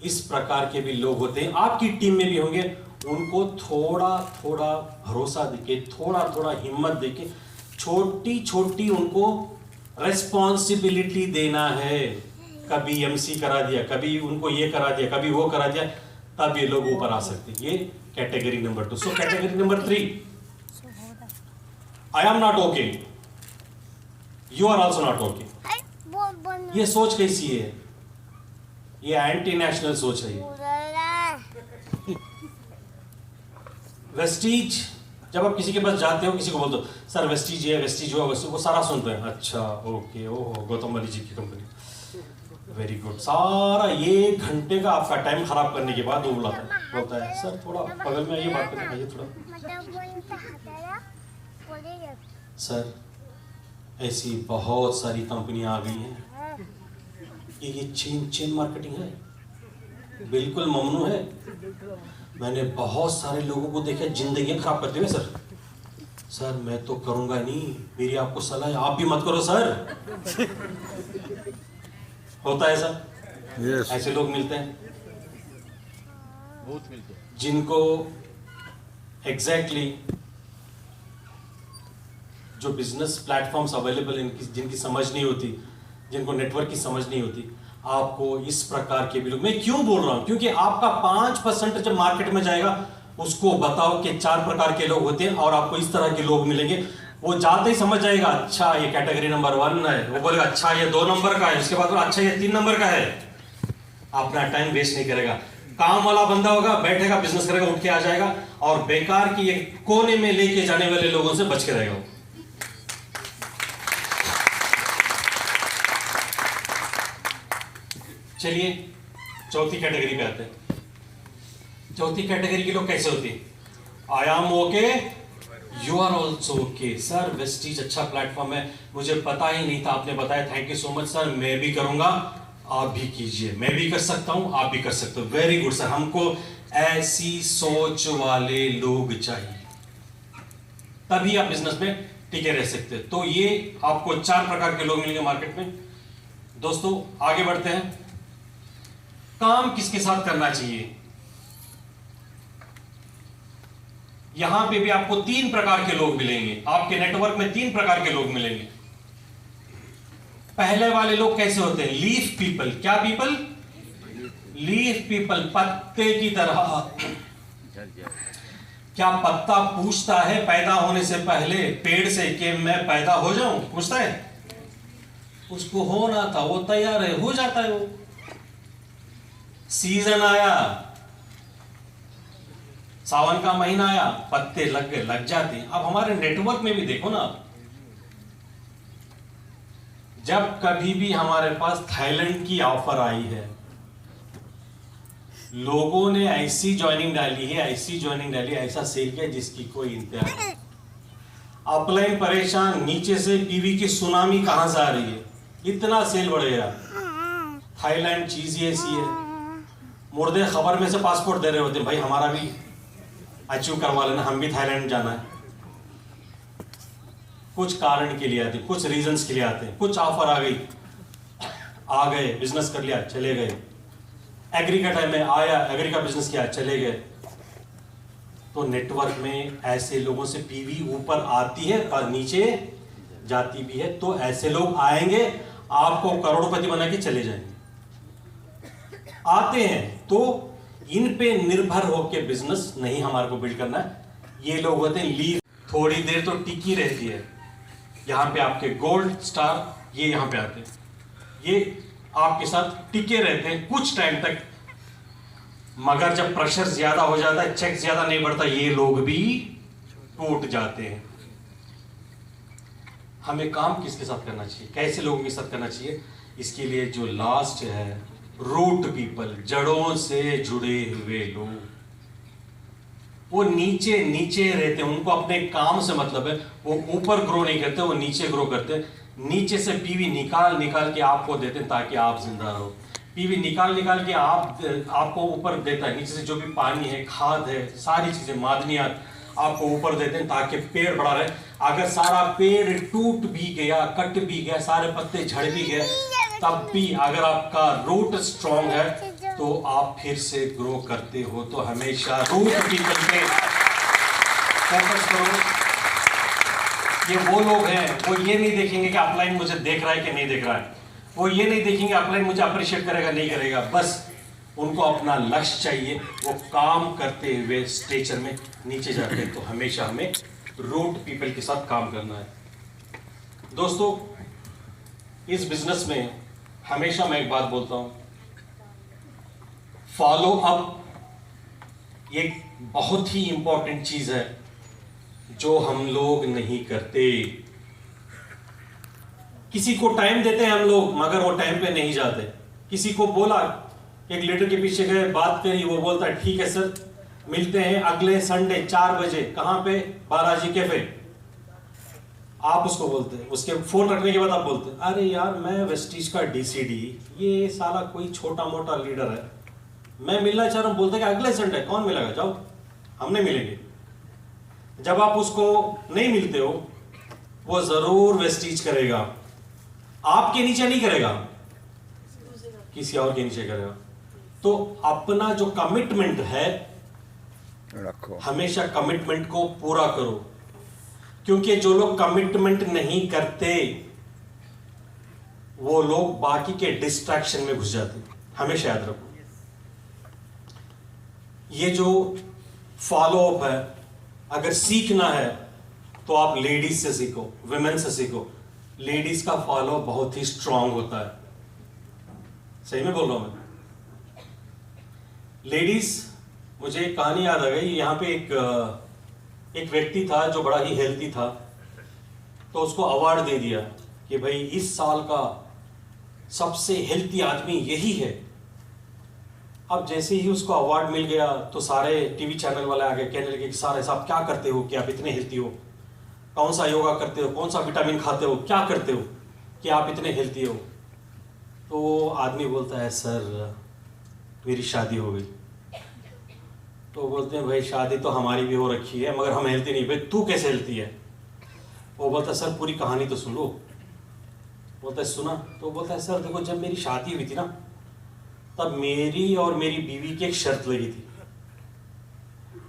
इस प्रकार के भी लोग होते हैं, आपकी टीम में भी होंगे। उनको थोड़ा थोड़ा भरोसा देके, थोड़ा थोड़ा हिम्मत देके, छोटी छोटी उनको रेस्पॉन्सिबिलिटी देना है। कभी एमसी करा दिया, कभी उनको ये करा दिया, कभी वो करा दिया, तब ये लोग ऊपर आ सकते हैं। ये category number 2। So category number 3, I am not okay, you are also not okay. ये सोच कैसी है? ये एंटी नेशनल सोच है। वेस्टीज, जब आप किसी के पास जाते हो, किसी को बोलते हो सर वेस्टीज है, वेस्टीज हुआ, वो सारा सुनते हैं, अच्छा ओके, ओहो गौतम वाली जी की कंपनी, वेरी गुड। सारा 1 घंटे का आपका टाइम खराब करने के बाद वो बोलता है सर थोड़ा बगल में आइए, बात करने आइए थोड़ा। सर ऐसी बहुत सारी कंपनियां आ गई हैं, ये चेन मार्केटिंग है, बिल्कुल ममनू है। मैंने बहुत सारे लोगों को देखा जिंदगी खराब करते हुए। सर मैं तो करूंगा नहीं, मेरी आपको सलाह है आप भी मत करो सर। होता है सर, Yes. ऐसे लोग मिलते हैं, बहुत मिलते हैं। जिनको एग्जैक्टली जो बिजनेस प्लेटफॉर्म्स अवेलेबल इनकी जिनकी समझ नहीं होती, जिनको नेटवर्क की समझ नहीं होती। आपको इस प्रकार के भी लोग, मैं क्यों बोल रहा हूं, क्योंकि आपका 5% जब मार्केट में जाएगा उसको बताओ कि 4 प्रकार के लोग होते हैं और आपको इस तरह के लोग मिलेंगे। वो जाते ही समझ जाएगा अच्छा ये कैटेगरी नंबर 1 है, वो बोलेगा अच्छा ये 2 नंबर का है, उसके बाद अच्छा ये 3 नंबर का है। अपना टाइम वेस्ट नहीं करेगा। काम वाला बंदा होगा, बैठेगा, बिजनेस करेगा, उठ के आ जाएगा, और बेकार की एक कोने में लेके जाने वाले लोगों से बच के रहेगा। चलिए चौथी कैटेगरी पे आते हैं। चौथी कैटेगरी के लोग कैसे होते हैं? I am okay, you are also okay. Sir Vestige अच्छा प्लेटफॉर्म है, मुझे पता ही नहीं था, आपने बताया, thank you so much sir, मैं भी करूंगा, आप भी कीजिए, मैं भी कर सकता हूं, आप भी कर सकते हो, वेरी गुड सर। हमको ऐसी सोच वाले लोग चाहिए, तभी आप बिजनेस में टिके रह सकते हैं। तो ये आपको 4 प्रकार के लोग मिलेंगे मार्केट में। दोस्तों आगे बढ़ते हैं। काम किसके साथ करना चाहिए? यहां पे भी आपको 3 प्रकार के लोग मिलेंगे, आपके नेटवर्क में 3 प्रकार के लोग मिलेंगे। पहले वाले लोग कैसे होते हैं? Leaf people. क्या पीपल? लीफ पीपल, पत्ते की तरह। क्या पत्ता पूछता है पैदा होने से पहले पेड़ से कि मैं पैदा हो जाऊं? पूछता है? उसको होना था, वो तैयार है, हो जाता है। वो सीजन आया, सावन का महीना आया, पत्ते लग गए, लग जाते हैं। अब हमारे नेटवर्क में भी देखो ना, जब कभी भी हमारे पास थाईलैंड की ऑफर आई है, लोगों ने ऐसी ज्वाइनिंग डाली है, ऐसी ज्वाइनिंग डाली है, ऐसा सेल किया जिसकी कोई इंतहा नहीं। अपलाइन परेशान, नीचे से पीवी की सुनामी कहां से आ रही है, इतना सेल बढ़ेगा। थाईलैंड चीज ही ऐसी है, मुर्दे खबर में से पासपोर्ट दे रहे होते हैं, भाई हमारा भी अचीव करवा लेना, हम भी थाईलैंड जाना है। कुछ कारण के लिए आते, कुछ रीजंस के लिए आते हैं, कुछ ऑफर आ गई, आ गए, बिजनेस कर लिया, चले गए। एग्री का टाइम में आया, एग्री का बिजनेस किया, चले गए। तो नेटवर्क में ऐसे लोगों से पीवी ऊपर आती है पर नीचे जाती भी है। तो ऐसे लोग आएंगे, आपको करोड़पति बना के चले जाएंगे। आते हैं तो इन पे निर्भर होकर बिजनेस नहीं हमारे को बिल्ड करना है। ये लोग होते हैं लीव, थोड़ी देर तो टिकी रहती है। यहाँ पे आपके गोल्ड स्टार, ये यहाँ पे आते हैं, ये आपके साथ टिके रहते हैं कुछ टाइम तक, मगर जब प्रेशर ज्यादा हो जाता है, चेक ज्यादा नहीं बढ़ता, ये लोग भी टूट जाते हैं। हमें काम किसके साथ करना चाहिए, कैसे लोगों के साथ करना चाहिए? इसके लिए जो लास्ट है, रूट पीपल, जड़ों से जुड़े हुए लोग, वो नीचे नीचे रहते हैं, उनको अपने काम से मतलब है, वो ऊपर ग्रो नहीं करते, वो नीचे ग्रो करते हैं। नीचे से पीवी निकाल निकाल के आपको देते हैं ताकि आप जिंदा रहो। पीवी निकाल निकाल के आपको ऊपर देता है, नीचे से जो भी पानी है, खाद है, सारी चीजें, मादनियात आपको ऊपर देते हैं ताकि पेड़ बढ़ा रहे। अगर सारा पेड़ टूट भी गया, कट भी गया, सारे पत्ते झड़ भी गए, तब भी अगर आपका रूट स्ट्रॉन्ग है तो आप फिर से ग्रो करते हो। तो हमेशा रूट पीपल पे फोकस करो। ये वो लोग हैं, वो ये नहीं देखेंगे कि अपलाइन मुझे देख रहा है कि नहीं देख रहा है, वो ये नहीं देखेंगे अपलाइन मुझे अप्रिशिएट करेगा नहीं करेगा, बस उनको अपना लक्ष्य चाहिए, वो काम करते हुए स्टेचर में नीचे जाते हैं। तो हमेशा हमें रूट पीपल के साथ काम करना है। दोस्तों, इस बिजनेस में हमेशा मैं एक बात बोलता हूं, फॉलो अप एक बहुत ही इंपॉर्टेंट चीज है जो हम लोग नहीं करते। किसी को टाइम देते हैं हम लोग, मगर वो टाइम पे नहीं जाते। किसी को बोला, एक लीडर के पीछे गए, बात करी, वो बोलता है ठीक है सर, मिलते हैं अगले संडे 4 बजे, कहां पे? बालाजी कैफे। आप उसको बोलते हैं, उसके फोन रखने के बाद आप बोलते हैं, अरे यार मैं वेस्टीज का डीसीडी, ये साला कोई छोटा मोटा लीडर है, मैं मिलना चाह रहा हूं। बोलते हैं कि अगले संडे कौन मिलेगा, जाओ हमने मिलेंगे। जब आप उसको नहीं मिलते हो, वो जरूर वेस्टीज करेगा, आपके नीचे नहीं करेगा, किसी और के नीचे करेगा। तो अपना जो कमिटमेंट है, रखो, हमेशा कमिटमेंट को पूरा करो, क्योंकि जो लोग कमिटमेंट नहीं करते वो लोग बाकी के डिस्ट्रैक्शन में घुस जाते हैं। हमेशा याद रखो, ये जो फॉलो अप है, अगर सीखना है तो आप लेडीज से सीखो, विमेन से सीखो। लेडीज का फॉलो बहुत ही स्ट्रांग होता है, सही में बोल रहा हूं मैं। लेडीज, मुझे एक कहानी याद आ गई। यहाँ पे एक व्यक्ति था जो बड़ा ही हेल्थी था, तो उसको अवार्ड दे दिया कि भाई इस साल का सबसे हेल्थी आदमी यही है। अब जैसे ही उसको अवार्ड मिल गया तो सारे टीवी चैनल वाले आगे कहने लगे कि सारे साहब क्या करते हो कि आप इतने हेल्थी हो, कौन सा योगा करते हो, कौन सा विटामिन खाते हो, क्या करते हो कि आप इतने हेल्थी हो। तो वो आदमी बोलता है सर मेरी शादी हो गई। तो बोलते हैं भाई शादी तो हमारी भी हो रखी है मगर हम हेल्थी नहीं। भाई तू कैसे हेल्थी है? वो बोलता है सर पूरी कहानी तो सुन लो। बोलता है सुना। तो बोलता है सर देखो जब मेरी शादी हुई थी ना, तब मेरी और मेरी बीवी की एक शर्त लगी थी।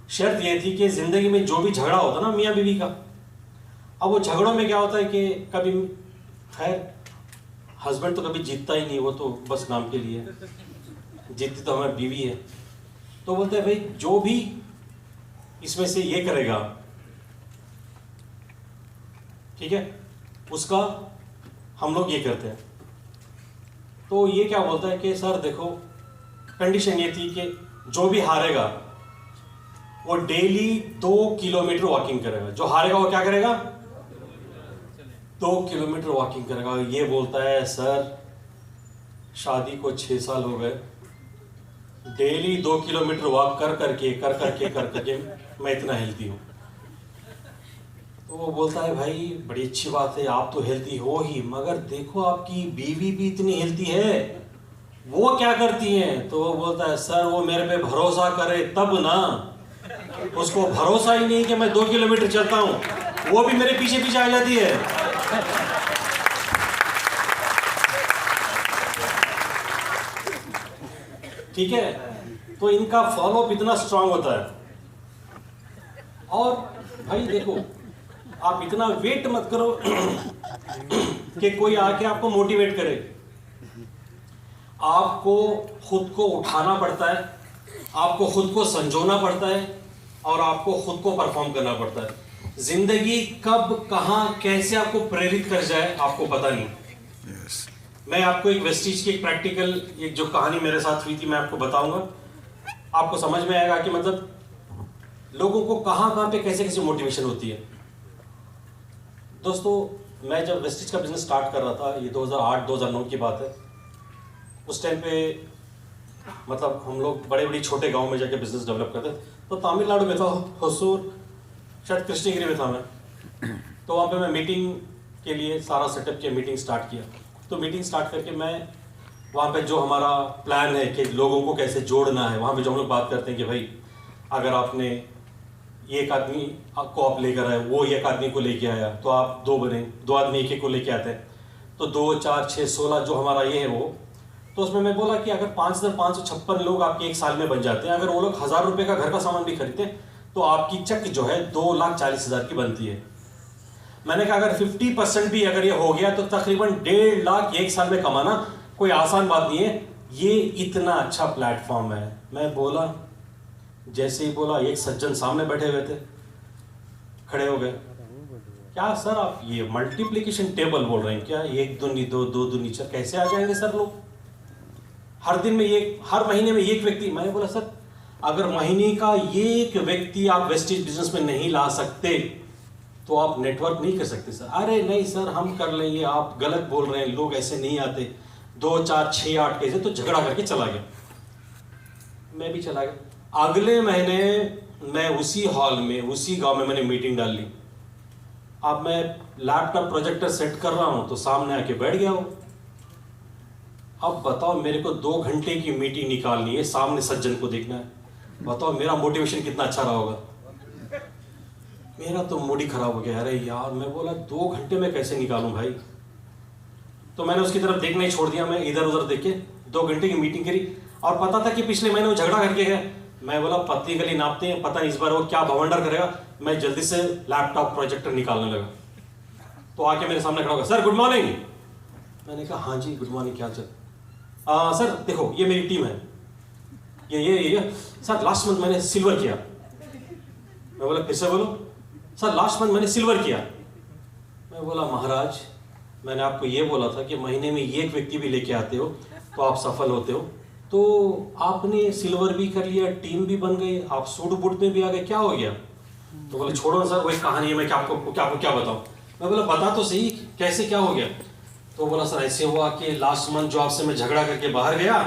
शर्त यह थी कि जिंदगी में जो भी झगड़ा होता ना मियाँ बीवी का, अब वो झगड़ों में क्या होता है कि कभी खैर हस्बैंड तो कभी जीतता ही नहीं, वो तो बस नाम के लिए, जीतती तो हमारी बीवी है। तो बोलते हैं भाई जो भी इसमें से ये करेगा ठीक है, उसका हम लोग ये करते हैं। तो ये क्या बोलता है कि सर देखो कंडीशन ये थी कि जो भी हारेगा वो डेली 2 किलोमीटर वॉकिंग करेगा। जो हारेगा वो क्या करेगा? 2 किलोमीटर वॉकिंग करेगा। ये बोलता है सर शादी को 6 साल हो गए, डेली 2 किलोमीटर वॉक कर करके मैं इतना हेल्थी हूँ। तो वो बोलता है भाई बड़ी अच्छी बात है, आप तो हेल्थी हो ही, मगर देखो आपकी बीवी भी इतनी हेल्थी है, वो क्या करती हैं? तो वो बोलता है सर वो मेरे पे भरोसा करे तब ना, उसको भरोसा ही नहीं कि मैं 2 किलोमीटर चलता हूँ, वो भी मेरे पीछे पीछे आ जाती है। ठीक है, तो इनका फॉलोअप इतना स्ट्रांग होता है। और भाई देखो आप इतना वेट मत करो कि कोई आके आपको मोटिवेट करे। आपको खुद को उठाना पड़ता है, आपको खुद को संजोना पड़ता है और आपको खुद को परफॉर्म करना पड़ता है। जिंदगी कब कहां कैसे आपको प्रेरित कर जाए आपको पता नहीं। मैं आपको एक वेस्टीज की एक प्रैक्टिकल एक जो कहानी मेरे साथ हुई थी मैं आपको बताऊंगा। आपको समझ में आएगा कि मतलब लोगों को कहां कहां पे कैसे कैसे मोटिवेशन होती है। दोस्तों, मैं जब वेस्टिज का बिजनेस स्टार्ट कर रहा था, ये 2008-2009 की बात है, उस टाइम पे मतलब हम लोग बड़े बड़े छोटे गांव में जाके बिजनेस डेवलप करते थे। तो तमिलनाडु में था, होसूर, शायद कृष्णगिरी में था मैं। तो वहाँ पे मैं मीटिंग के लिए सारा सेटअप किया, मीटिंग स्टार्ट किया। तो मीटिंग स्टार्ट करके मैं वहाँ पे जो हमारा प्लान है कि लोगों को कैसे जोड़ना है, वहाँ पे जो हम लोग बात करते हैं कि भाई अगर आपने एक आदमी को आप लेकर आए, वो एक आदमी को लेके आया, तो आप दो बने, दो आदमी एक एक को लेके आते हैं, तो 2, 4, 6, 16 जो हमारा ये है वो। तो उसमें मैं बोला कि अगर 5,556 लोग आपके एक साल में बन जाते हैं, अगर वो लोग 1,000 रुपये का घर का सामान भी खरीदते हैं, तो आपकी चक जो है 2,40,000 की बनती है। मैंने कहा अगर 50% भी अगर ये हो गया तो तकरीबन 1.5 लाख एक साल में कमाना कोई आसान बात नहीं है। ये इतना अच्छा प्लेटफॉर्म है। मैं बोला, जैसे ही बोला, एक सज्जन सामने बैठे हुए थे, खड़े हो गए। क्या सर आप ये मल्टीप्लिकेशन टेबल बोल रहे हैं क्या? 1 दूनी 2, 2 दूनी 4 कैसे आ जाएंगे सर लोग? हर दिन में हर महीने में एक व्यक्ति। मैंने बोला सर अगर महीने का एक व्यक्ति आप वेस्टेज बिजनेस में नहीं ला सकते तो आप नेटवर्क नहीं कर सकते सर। अरे नहीं सर हम कर लेंगे, आप गलत बोल रहे हैं, लोग ऐसे नहीं आते। 2, 4, 6, 8 कैसे, तो झगड़ा करके चला गया। मैं भी चला गया। अगले महीने मैं उसी हॉल में, उसी गांव में मैंने मीटिंग डाल ली। अब मैं लैपटॉप प्रोजेक्टर सेट कर रहा हूं तो सामने आके बैठ गया हो। अब बताओ मेरे को 2 घंटे की मीटिंग निकालनी है, सामने सज्जन को देखना है। बताओ मेरा मोटिवेशन कितना अच्छा रहा होगा। मेरा तो मूड ही खराब हो गया। अरे यार, मैं बोला 2 घंटे में कैसे निकालूं भाई। तो मैंने उसकी तरफ देखना ही छोड़ दिया। मैं इधर उधर देख के 2 घंटे की मीटिंग करी और पता था कि पिछले महीने वो झगड़ा करके गया। मैं बोला पत्ती गली नापते हैं, पता नहीं इस बार वो क्या भवंडर करेगा। मैं जल्दी से लैपटॉप प्रोजेक्टर निकालने लगा। तो आके मेरे सामने खड़ा होगा, सर गुड मॉर्निंग। मैंने कहा हाँ जी गुड मॉर्निंग, क्या चल? सर देखो ये मेरी टीम है, ये सर लास्ट मंथ मैंने सिल्वर किया। मैं बोला फिर से बोलो। सर लास्ट मंथ मैंने सिल्वर किया। मैं बोला महाराज मैंने आपको ये बोला था कि महीने में एक व्यक्ति भी लेके आते हो तो आप सफल होते हो। तो आपने सिल्वर भी कर लिया, टीम भी बन गई, आप सूट बूट में भी आ गए, क्या हो गया? तो बोले छोड़ो ना सर, वही कहानी है, मैं आपको क्या बताऊं। मैं बोला बता तो सही कैसे, क्या हो गया? तो बोला सर ऐसे हुआ कि लास्ट मंथ जो आपसे मैं झगड़ा करके बाहर गया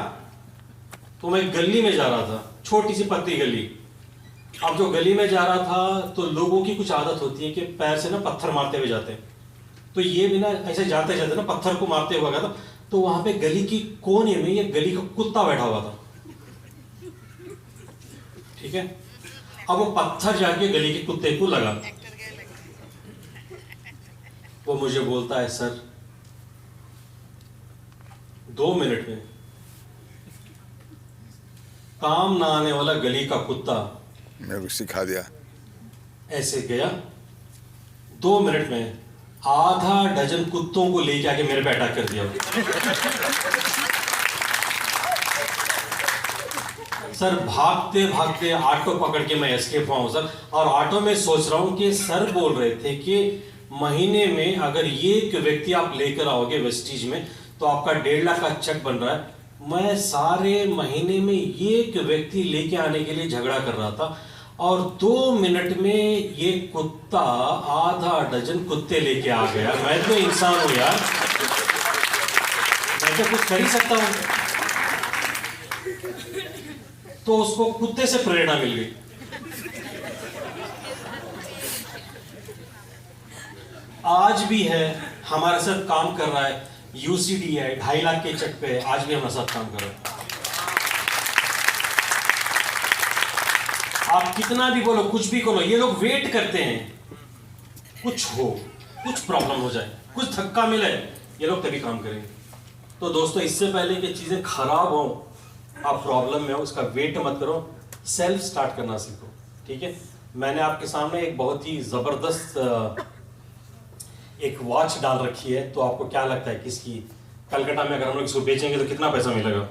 तो मैं गली में जा रहा था, छोटी सी पतली गली। अब जो गली में जा रहा था तो लोगों की कुछ आदत होती है कि पैर से ना पत्थर मारते हुए जाते हैं। तो ये भी ना ऐसे जाते जाते ना पत्थर को मारते हुआ गया था। तो वहां पे गली की कोने में ये गली का कुत्ता बैठा हुआ था, ठीक है। अब वो पत्थर जाके गली के कुत्ते को लगा। वो मुझे बोलता है सर 2 मिनट में काम ना आने वाला गली का कुत्ता मेरे को सिखा दिया। ऐसे गया, 2 मिनट में आधा डजन कुत्तों को लेके आके मेरे पे अटैक कर दिया। सर भागते भागते ऑटो पकड़ के मैं एस्केप हुआ हूं सर। और ऑटो में सोच रहा हूं कि सर बोल रहे थे कि महीने में अगर एक व्यक्ति आप लेकर आओगे वेस्टीज में तो आपका 1.5 लाख का चेक बन रहा है। मैं सारे महीने में एक व्यक्ति लेके आने के लिए झगड़ा कर रहा था और 2 मिनट में ये कुत्ता आधा डजन कुत्ते लेके आ गया। मैं तो इंसान हूं यार, मैं तो कुछ कर ही सकता हूं। तो उसको कुत्ते से प्रेरणा मिल गई। आज भी है हमारे साथ काम कर रहा है, यूसीडी है, 2.5 लाख के चेक पे आज भी हमारे साथ काम कर रहा है। आप कितना भी बोलो, कुछ भी करो, ये लोग वेट करते हैं कुछ हो, कुछ प्रॉब्लम हो जाए, कुछ धक्का मिले, ये लोग तभी काम करेंगे। तो दोस्तों इससे पहले कि चीजें खराब हो, आप प्रॉब्लम में हो, उसका वेट मत करो, सेल्फ स्टार्ट करना सीखो, ठीक है। मैंने आपके सामने एक बहुत ही जबरदस्त एक वॉच डाल रखी है। तो आपको क्या लगता है किसकी? कलकत्ता में अगर हम लोग इसको बेचेंगे तो कितना पैसा मिलेगा?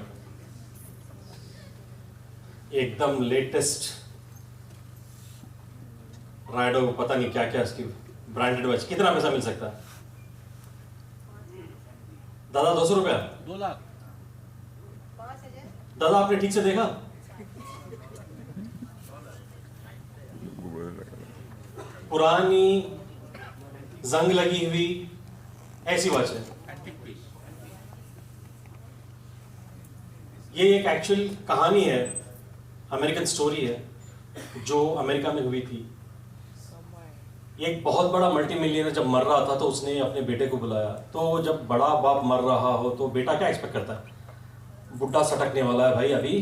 एकदम लेटेस्ट राइडो, पता नहीं क्या क्या इसकी ब्रांडेड वॉच, कितना पैसा मिल सकता है? दादा 200 रुपया? 2 लाख। दादा आपने ठीक से देखा? पुरानी जंग लगी हुई ऐसी वॉच है। ये एक एक्चुअल कहानी है, अमेरिकन स्टोरी है जो अमेरिका में हुई थी। एक बहुत बड़ा मल्टी मिलियनर जब मर रहा था तो उसने अपने बेटे को बुलाया। तो जब बड़ा बाप मर रहा हो तो बेटा क्या एक्सपेक्ट करता है, बुढ़ा सटकने वाला है भाई, अभी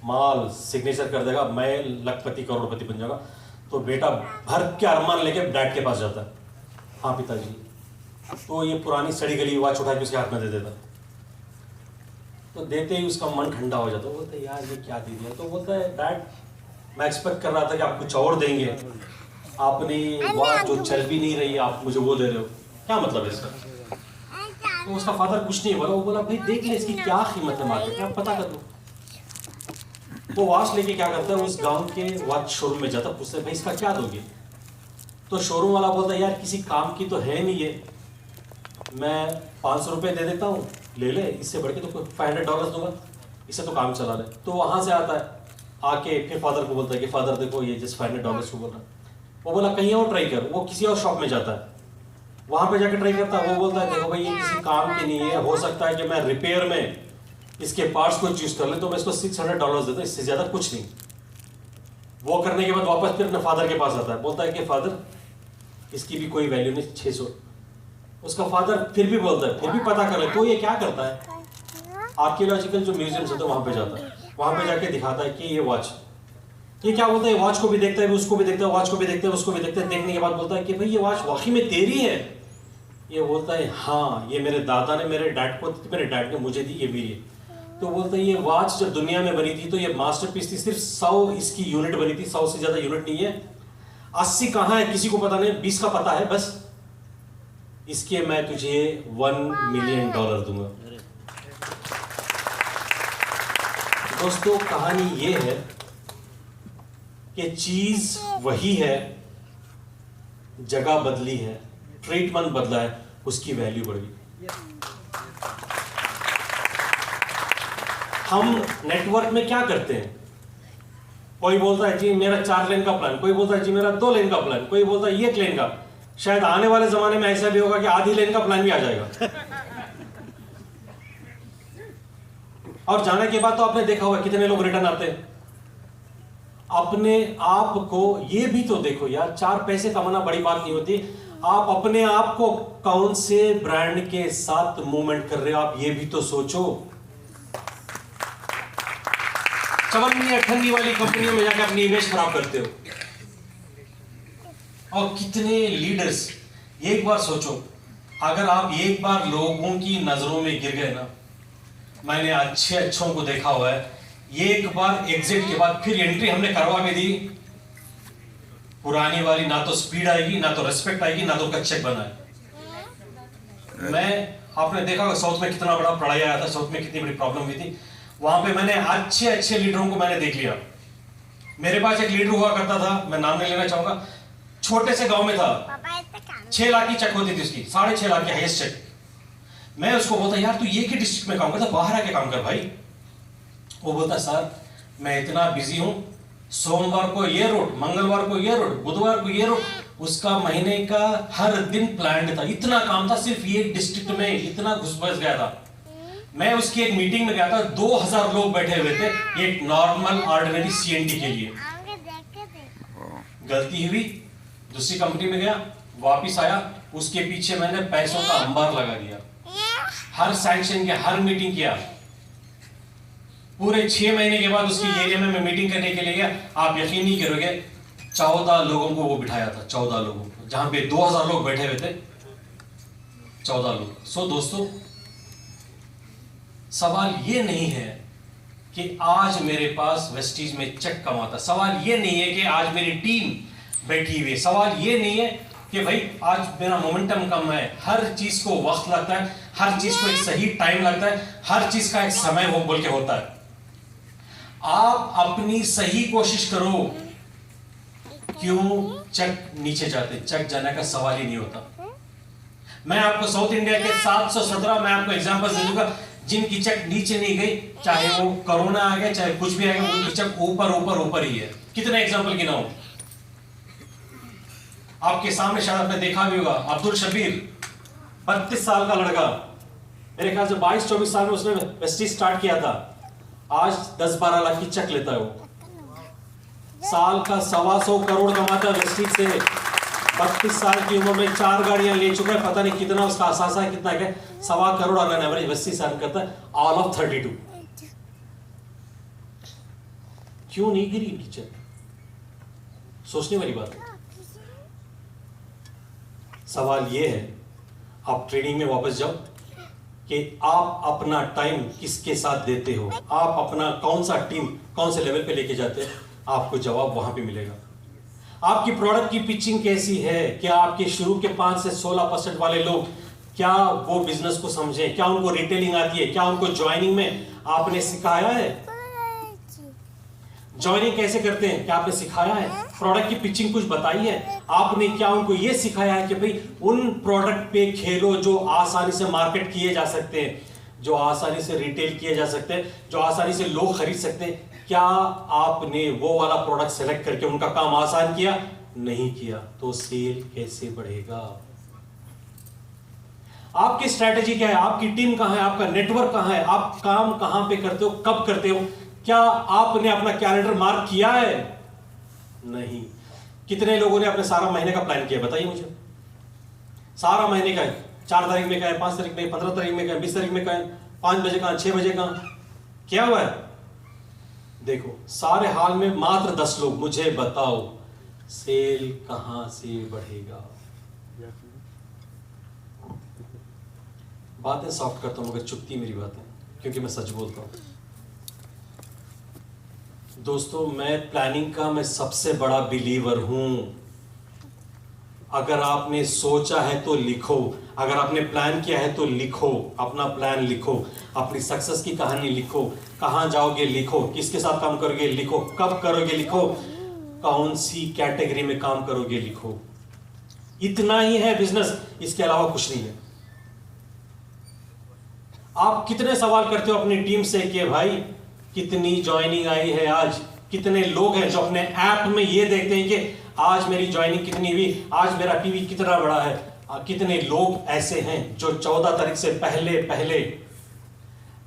माल सिग्नेचर कर देगा, मैं लखपति करोड़पति बन जाऊंगा। तो बेटा भर के अरमान लेके डैड के पास जाता है, हाँ पिताजी। तो ये पुरानी सड़ी गली वॉच उठा के उसके हाथ में दे देता। तो देते ही उसका मन ठंडा हो जाता है, बोलता है यार ये क्या दे दिया। तो बोलता है डैड मैं एक्सपेक्ट कर रहा था कि आप कुछ और देंगे, आपने वॉच जो चल भी नहीं रही आप मुझे वो दे रहे हो, क्या मतलब है इसका। तो उसका फादर कुछ नहीं बोला, वो बोला भाई देख ले इसकी क्या कीमत है मार्केट में, आप पता कर लो। वो वॉच लेके क्या करता है, उस गांव के वॉच शोरूम में जाता, पूछता है भाई इसका क्या दोगे। तो शोरूम वाला बोलता है यार किसी काम की तो है नहीं ये, मैं 500 रुपये दे देता हूँ, ले ले, इससे बढ़ के तो $500 दूंगा, इससे तो काम चला रहे। तो वहाँ से आता है, आके फिर फादर को बोलता है कि फादर देखो ये जिस $500 को बोल रहा है। वो बोला कहीं और ट्राई कर। वो किसी और शॉप में जाता है, वहाँ पे जाके ट्राई करता है। वो बोलता है देखो भाई ये किसी काम की नहीं है, हो सकता है कि मैं रिपेयर में इसके पार्ट्स को चूज कर ले तो मैं इसको $600 देता हूँ, इससे ज़्यादा कुछ नहीं। वो करने के बाद वापस फिर अपने फादर के पास आता है, बोलता है कि फादर इसकी भी कोई वैल्यू नहीं, 600। उसका फादर फिर भी बोलता है फिर भी पता कर ले। तो ये क्या करता है, आर्कियोलॉजिकल जो म्यूजियम्स होते हैं वहाँ पे जाता है, वहाँ पे जाके दिखाता है कि ये वॉच, ये क्या बोलता है, वॉच को भी देखता है, उसको भी देखता है, वॉच को भी देखता है, उसको भी देखता है। देखने के बाद बोलता है कि भाई ये वॉच वाकई में तेरी है। ये बोलता है हाँ ये मेरे दादा ने मेरे डैड को, मेरे डैड ने मुझे दी, ये मेरी है। तो बोलता है ये वॉच जब दुनिया में बनी थी तो ये मास्टरपीस थी, सिर्फ 100 इसकी यूनिट बनी थी, 100 से ज्यादा यूनिट नहीं है। 80 कहाँ है किसी को पता नहीं, 20 का पता है बस। इसके मैं तुझे $1 मिलियन दूंगा। दोस्तों कहानी ये है कि चीज वही है, जगह बदली है, ट्रीटमेंट बदला है, उसकी वैल्यू बढ़ गई। हम नेटवर्क में क्या करते हैं, कोई बोलता है जी मेरा 4 लेन का प्लान, कोई बोलता है जी मेरा 2 लेन का प्लान, कोई बोलता है 1 लेन का। शायद आने वाले जमाने में ऐसा भी होगा कि आधी लेन का प्लान भी आ जाएगा। और जाने के बाद तो आपने देखा होगा कितने लोग रिटर्न आते हैं। अपने आप को ये भी तो देखो यार, 4 पैसे कमाना बड़ी बात नहीं होती। आप अपने आप को कौन से ब्रांड के साथ मूवमेंट कर रहे हो, आप ये भी तो सोचो। चवन्नी अठन्नी वाली कंपनियों में जाकर अपनी इमेज खराब करते हो। और कितने लीडर्स, एक बार सोचो अगर आप एक बार लोगों की नजरों में गिर गए ना, मैंने अच्छों को देखा हुआ है, एक बार एग्जिट के बाद फिर एंट्री हमने करवा भी दी, पुरानी वाली ना तो स्पीड आएगी, ना तो रिस्पेक्ट आएगी, ना तो उनका चेक बनाए। मैं आपने देखा होगा साउथ में कितना बड़ा पढ़ाई आया था, साउथ में कितनी बड़ी प्रॉब्लम हुई थी। वहां पे मैंने अच्छे लीडरों को मैंने देख लिया। मेरे पास एक लीडर हुआ करता था, मैं नाम नहीं लेना चाहूंगा, छोटे से गांव में था, 6 लाख की चेक होती थी उसकी, 6.5 लाख की हाईएस्ट चेक। मैं उसको बोलता यार तू ये के डिस्ट्रिक्ट में काम करता, बाहर आके काम कर भाई। वो बोलता सर मैं इतना बिजी हूं, सोमवार को ये रूट, मंगलवार को ये रूट, बुधवार को ये रूट। उसका महीने का हर दिन प्लान था, इतना काम था, सिर्फ ये डिस्ट्रिक्ट में इतना घुस बस गया था। मैं उसकी एक मीटिंग में गया था, 2000 लोग बैठे हुए थे एक नॉर्मल ऑर्डिनरी सीएनडी के लिए। गलती हुई, दूसरी कंपनी में गया, वापिस आया, उसके पीछे मैंने पैसों का अंबार लगा दिया, हर सैंक्शन किया, हर मीटिंग किया। पूरे 6 महीने के बाद उसकी एरिया में मैं मीटिंग करने के लिए गया। आप यकीन नहीं करोगे, 14 लोगों को वो बिठाया था, 14 लोगों को, जहां पे 2000 लोग बैठे हुए थे, 14 लोग। सो दोस्तों सवाल ये नहीं है कि आज मेरे पास वेस्टीज में चेक कमाता, सवाल ये नहीं है कि आज मेरी टीम बैठी हुई है, सवाल ये नहीं है कि भाई आज मेरा मोमेंटम कम है। हर चीज को वक्त लगता है, हर चीज को एक सही टाइम लगता है, हर चीज का एक समय वो बोल के होता है। आप अपनी सही कोशिश करो। क्यों चेक नीचे जाते, चेक जाने का सवाल ही नहीं होता। मैं आपको साउथ इंडिया के 717 मैं आपको एग्जांपल दे दूंगा जिनकी चेक नीचे नहीं गई, चाहे वो कोरोना आ गया, चाहे कुछ भी आ गया, उनकी चेक ऊपर ऊपर ऊपर ही है। कितने एग्जांपल गिनाऊं? आपके सामने शायद आपने देखा भी होगा, अब्दुल शबीर, 32 साल का लड़का, मेरे ख्याल से 22-24 साल में उसने वेस्टीज स्टार्ट किया था। आज 10-12 लाख की चेक लेता है वो, साल का 125 करोड़ कमाता है वेस्टीज से। 32 साल की उम्र में 4 गाड़ियां ले चुका है, पता नहीं कितना उसका असासा है, कितना है, 1.25 crore on average Vestige earn करता है, ऑल ऑफ 32। क्यों नहीं गिरी नीचे? सोचने वाली बात है। सवाल यह है, आप ट्रेडिंग में वापस जाओ कि आप अपना टाइम किसके साथ देते हो, आप अपना कौन सा टीम कौन से लेवल पे लेके जाते हैं, आपको जवाब वहां पे मिलेगा। आपकी प्रोडक्ट की पिचिंग कैसी है, क्या आपके शुरू के 5 से 16% वाले लोग क्या वो बिजनेस को समझे, क्या उनको रिटेलिंग आती है, क्या उनको ज्वाइनिंग में आपने सिखाया है, ज्वाइनिंग कैसे करते हैं क्या आपने सिखाया है, प्रोडक्ट की पिचिंग कुछ बताई है आपने, क्या उनको ये सिखाया है कि भाई उन प्रोडक्ट पे खेलो जो आसानी से मार्केट किए जा सकते हैं, जो आसानी से रिटेल किए जा सकते हैं, जो आसानी से लोग खरीद सकते हैं। क्या आपने वो वाला प्रोडक्ट सेलेक्ट करके उनका काम आसान किया? नहीं किया, तो सेल कैसे बढ़ेगा? आपकी स्ट्रैटेजी क्या है, आपकी टीम कहां है, आपका नेटवर्क कहां है, आप काम कहां पे करते हो, कब करते हो, क्या आपने अपना कैलेंडर मार्क किया है? नहीं। कितने लोगों ने अपने सारा महीने का प्लान किया, बताइए मुझे। सारा महीने का है, 4 तारीख में का है, 5 तारीख में, 15 तारीख में का है, 20 तारीख में का है, 5 बजे का, 6 बजे का क्या हुआ है? देखो, सारे हाल में मात्र 10 लोग। मुझे बताओ सेल कहां से बढ़ेगा? बातें सॉफ्ट करता हूं मगर चुपती मेरी बातें, क्योंकि मैं सच बोलता हूं। दोस्तों, मैं प्लानिंग का मैं सबसे बड़ा बिलीवर हूं। अगर आपने सोचा है तो लिखो, अगर आपने प्लान किया है तो लिखो, अपना प्लान लिखो, अपनी सक्सेस की कहानी लिखो, कहां जाओगे लिखो, किसके साथ काम करोगे लिखो, कब करोगे लिखो, कौन सी कैटेगरी में काम करोगे लिखो। इतना ही है बिजनेस, इसके अलावा कुछ नहीं है। आप कितने सवाल करते हो अपनी टीम से कि भाई कितनी ज्वाइनिंग आई है आज, कितने लोग हैं जो अपने ऐप में ये देखते हैं कि आज मेरी ज्वाइनिंग कितनी हुई, आज मेरा पीवी कितना बड़ा है। कितने लोग ऐसे हैं जो 14 तारीख से पहले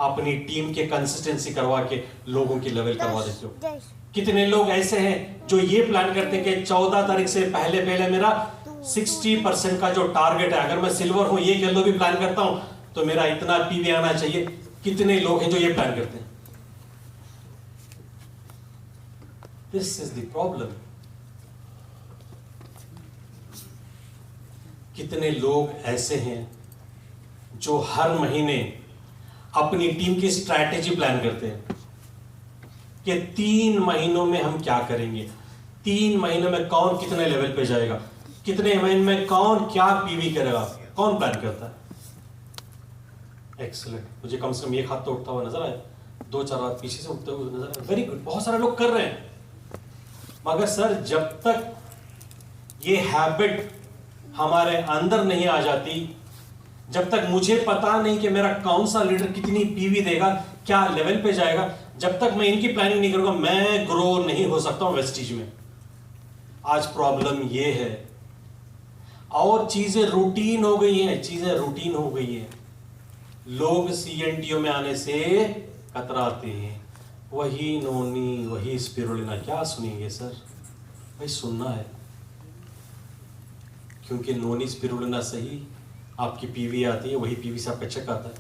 अपनी टीम के कंसिस्टेंसी करवा के लोगों की लेवल करवा देते हो। कितने लोग ऐसे हैं जो ये प्लान करते हैं कि 14 तारीख से पहले मेरा 60% का जो टारगेट है, अगर मैं सिल्वर हूं, ये येलो भी प्लान करता हूं तो मेरा इतना पीवी आना चाहिए। कितने लोग हैं जो ये प्लान करते हैं? This is the problem. कितने लोग ऐसे हैं जो हर महीने अपनी टीम की स्ट्रैटेजी प्लान करते हैं कि 3 महीनों में हम क्या करेंगे, 3 महीनों में कौन कितने लेवल पे जाएगा, कितने महीने में कौन क्या पीवी करेगा, कौन प्लान करता है? एक्सीलेंट। मुझे कम से कम एक हाथ तो उठता हुआ नजर आया, 2-4 हाथ पीछे से उठते हुए नजर आया। वेरी गुड, बहुत सारे लोग कर रहे हैं। मगर सर, जब तक ये हैबिट हमारे अंदर नहीं आ जाती, जब तक मुझे पता नहीं कि मेरा कौन सा लीडर कितनी पीवी देगा, क्या लेवल पे जाएगा, जब तक मैं इनकी प्लानिंग नहीं करूंगा, मैं ग्रो नहीं हो सकता हूं वेस्टीज में। आज प्रॉब्लम ये है, और चीजें रूटीन हो गई हैं, चीजें रूटीन हो गई हैं। लोग सीएनटीओ में आने से कतराते हैं। वही नोनी, वही स्पिरुलिना, क्या सुनेंगे सर? भाई सुनना है, क्योंकि नोनी स्पिरुलिना सही आपकी पीवी आती है, वही पीवी से आपका चेक आता है।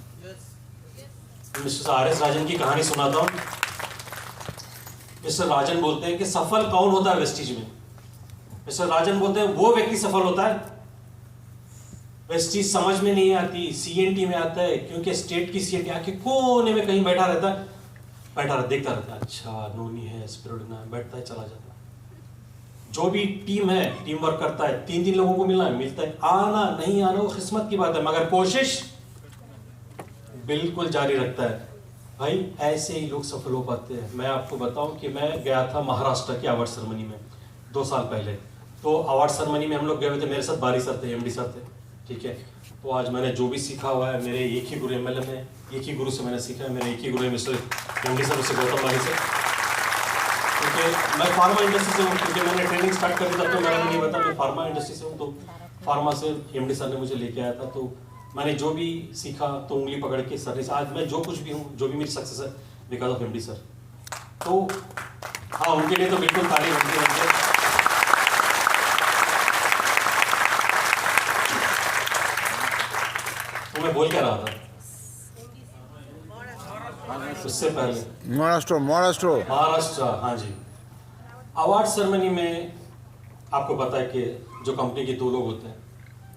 Mister RS. राजन की कहानी सुनाता हूं। मिस्टर राजन बोलते हैं कि सफल कौन होता है वेस्टीज में? मिस्टर राजन बोलते हैं वो व्यक्ति सफल होता है, वेस्टीज समझ में नहीं आती, सीएनटी में आता है, क्योंकि स्टेट की सीएनटी आके कोने में कहीं बैठा रहता है, देखता रहता है, अच्छा नोनी है, स्पिरुलिना है, बैठता है, चला जाता है। जो भी टीम है, टीम वर्क करता है, 3 लोगों को मिलना है, मिलता है, आना नहीं आना वो किस्मत की बात है, मगर कोशिश बिल्कुल जारी रखता है। भाई ऐसे ही लोग सफल हो पाते हैं। मैं आपको बताऊं कि मैं गया था महाराष्ट्र की अवार्ड सेरेमनी में 2 साल पहले। तो अवार्ड सेरेमनी में हम लोग गए हुए थे, मेरे साथ बारी सर थे, एमडी सर थे, ठीक है। तो आज मैंने जो भी सीखा हुआ है, मेरे एक ही गुरु एमएलएम है, एक ही गुरु से मैंने सीखा है, मेरे एक ही गुरु है मिस्टर एमडी सर, उससे गौतम बारी से। क्योंकि मैं फार्मा इंडस्ट्री से हूँ, क्योंकि मैंने ट्रेनिंग स्टार्ट कर दी तब तो मेरा भी नहीं पता, मैं फार्मा इंडस्ट्री से हूँ। तो फार्मा से एमडी सर ने मुझे लेके आया था, तो मैंने जो भी सीखा तो उंगली पकड़ के सर ने, आज मैं जो कुछ भी हूँ, जो भी मेरी सक्सेस है, बिकॉज ऑफ एमडी सर। तो हाँ, उनके लिए तो बिल्कुल ताली बनती है। तो मैं बोल क्या रहा था उससे पहले? महाराष्ट्र। हाँ जी। अवार्ड सेरेमनी में आपको पता है कि जो कंपनी के दो लोग होते हैं,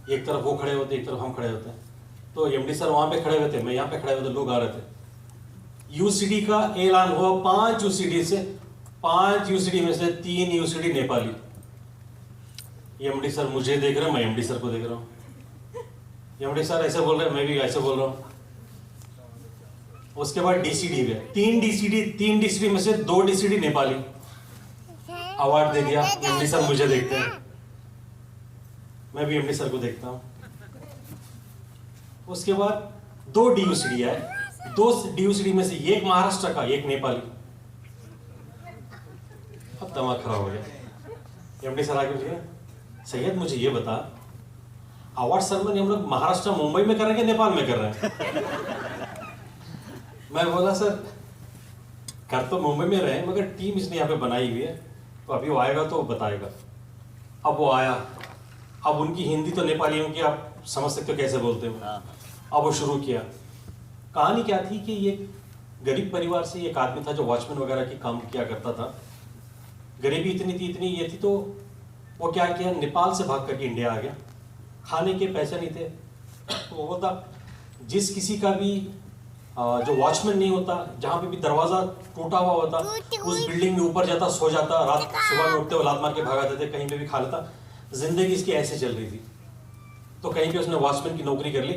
एक तरफ वो खड़े होते हैं, एक तरफ हम खड़े होते हैं। तो एमडी सर वहाँ पे खड़े हुए थे, मैं यहाँ पे खड़े हुए थे, लोग आ रहे थे। यूसीडी का ऐलान हुआ, 5 यूसीडी में से 3 यूसीडी नेपाली। एमडी सर मुझे देख रहे हैं, मैं एमडी सर को देख रहा हूँ। एमडी सर ऐसे बोल रहे हैं, मैं भी ऐसे बोल रहा हूँ। उसके बाद डीसीडी में 3 डीसीडी में से 2 डीसीडी नेपाली। अवार्ड दे दिया, एमडी सर मुझे देखते हैं, मैं भी एमडी सर को देखता हूँ। उसके बाद 2 डीयूसीडी है, 2 डीयूसीडी में से एक महाराष्ट्र का, एक नेपाली। अब दिमाग खराब हो गया। एमडी सर आगे बोले, सैयद मुझे ये बता, अवार्ड सेरेमनी हम लोग महाराष्ट्र मुंबई में कर रहे हैं कि नेपाल में कर रहे हैं? मैं बोला सर कर तो मुंबई में रहे, मगर टीम इसने यहाँ पे बनाई हुई है, तो अभी वो आएगा तो बताएगा। अब वो आया, अब उनकी हिंदी तो नेपालियों की आप समझ सकते हो कैसे बोलते हो। अब वो शुरू किया। कहानी क्या थी कि ये गरीब परिवार से एक आदमी था जो वॉचमैन वगैरह की काम किया करता था। गरीबी इतनी ये थी, तो वो क्या किया, नेपाल से भाग करके इंडिया आ गया। खाने के पैसे नहीं थे, तो वो बोलता जिस किसी का भी जो वॉचमैन नहीं होता, जहाँ पे भी दरवाजा टूटा हुआ होता, उस बिल्डिंग में ऊपर जाता, सो जाता, रात सुबह में उठते हुए लात मार के भगा देते, कहीं पे भी खा लेता। जिंदगी इसकी ऐसे चल रही थी। तो कहीं पे उसने वॉचमैन की नौकरी कर ली,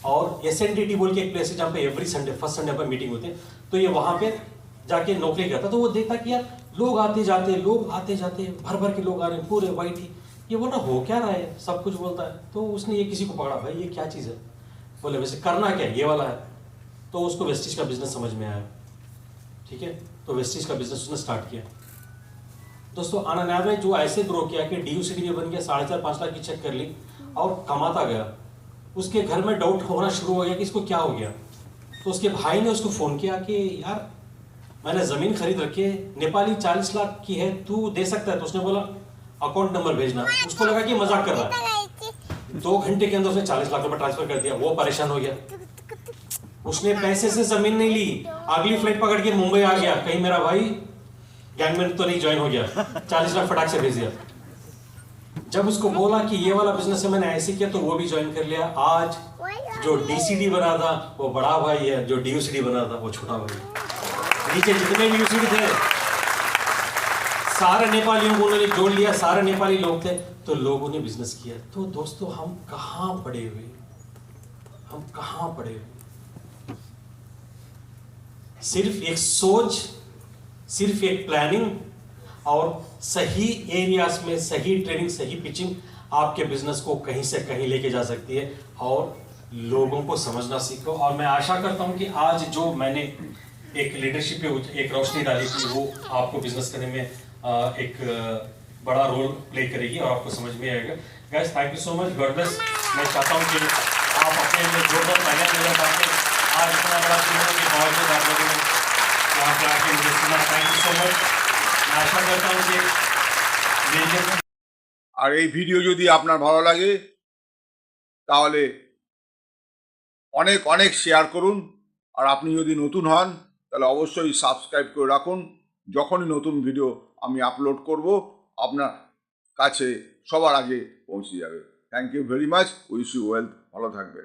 और SNDT बोल के एक प्लेस है जहाँ पे एवरी संडे, फर्स्ट संडे पर मीटिंग होती है, तो ये वहाँ पे जाके नौकरी करता। तो वो देखता कि यार लोग आते जाते भर भर के लोग आ रहे हैं, पूरे वाइट ही। ये बोला हो क्या रहा है, सब कुछ बोलता है। तो उसने ये किसी को पकड़ा, भाई ये क्या चीज़ है? बोले वैसे करना क्या है, ये वाला है। तो उसको वेस्टिज का बिजनेस समझ में आया, ठीक है। तो वेस्टिज का बिजनेस उसने स्टार्ट किया। दोस्तों अनन्याय ने जो ऐसे ग्रो किया कि डीयूसीडी में बन गया, 4.5-5 लाख की चेक कर ली और कमाता गया। उसके घर में डाउट होना शुरू हो गया कि इसको क्या हो गया। तो उसके भाई ने उसको फ़ोन किया कि यार मैंने ज़मीन खरीद रखी है, नेपाली 40 लाख की है, तू दे सकता है? तो उसने बोला अकाउंट नंबर भेजना। उसको लगा कि मजाक कर रहा है। 2 घंटे के अंदर उसने 40 लाख रुपए ट्रांसफर कर दिया। वो परेशान हो गया। उसने पैसे से जमीन नहीं ली, अगली फ्लाइट पकड़ के मुंबई आ गया, कहीं मेरा भाई गैंग में तो नहीं ज्वाइन हो गया। 40 लाख फटाक से भेज दिया। जब उसको बोला कि ये वाला बिजनेस है, मैंने ऐसे किया, तो वो भी ज्वाइन कर लिया। आज जो डीसीडी बना था वो बड़ा भाई है, जो डीयूसीडी बना था वो छोटा भाई। नीचे जितने भी यूसीडी थे सारे नेपालियों को उन्होंने जोड़ लिया, सारे नेपाली लोग थे, तो लोगों ने बिजनेस किया। तो दोस्तों हम कहाँ पड़े हुए, हम कहाँ पड़े हुए? सिर्फ एक सोच, सिर्फ एक प्लानिंग और सही एरियाज में सही ट्रेनिंग, सही पिचिंग आपके बिजनेस को कहीं से कहीं लेके जा सकती है। और लोगों को समझना सीखो। और मैं आशा करता हूं कि आज जो मैंने एक लीडरशिप पे एक रोशनी डाली थी, वो आपको बिजनेस करने में एक बड़ा रोल प्ले करेगी और आपको समझ में आएगा। Guys thank you so much, God bless. मैं चाहता हूँ कि आप अपने अंदर जोरदार मेहनत नजर पाते। आज इतना बड़ा के बावजूद आप लोगों ने यहाँ पे आके मुझे सुना, थैंक यू सो मच। मैं आशा करता हूँ कि আর এই ভিডিও যদি আপনার ভালো লাগে তাহলে অনেক অনেক শেয়ার করুন। আর আপনি যদি নতুন হন তাহলে অবশ্যই সাবস্ক্রাইব করে রাখুন। যখনই নতুন ভিডিও আমি আপলোড করব আপনার কাছে সবার আগে পৌঁছে যাবে। Thank you very much, wish you wealth, ভালো থাকবেন।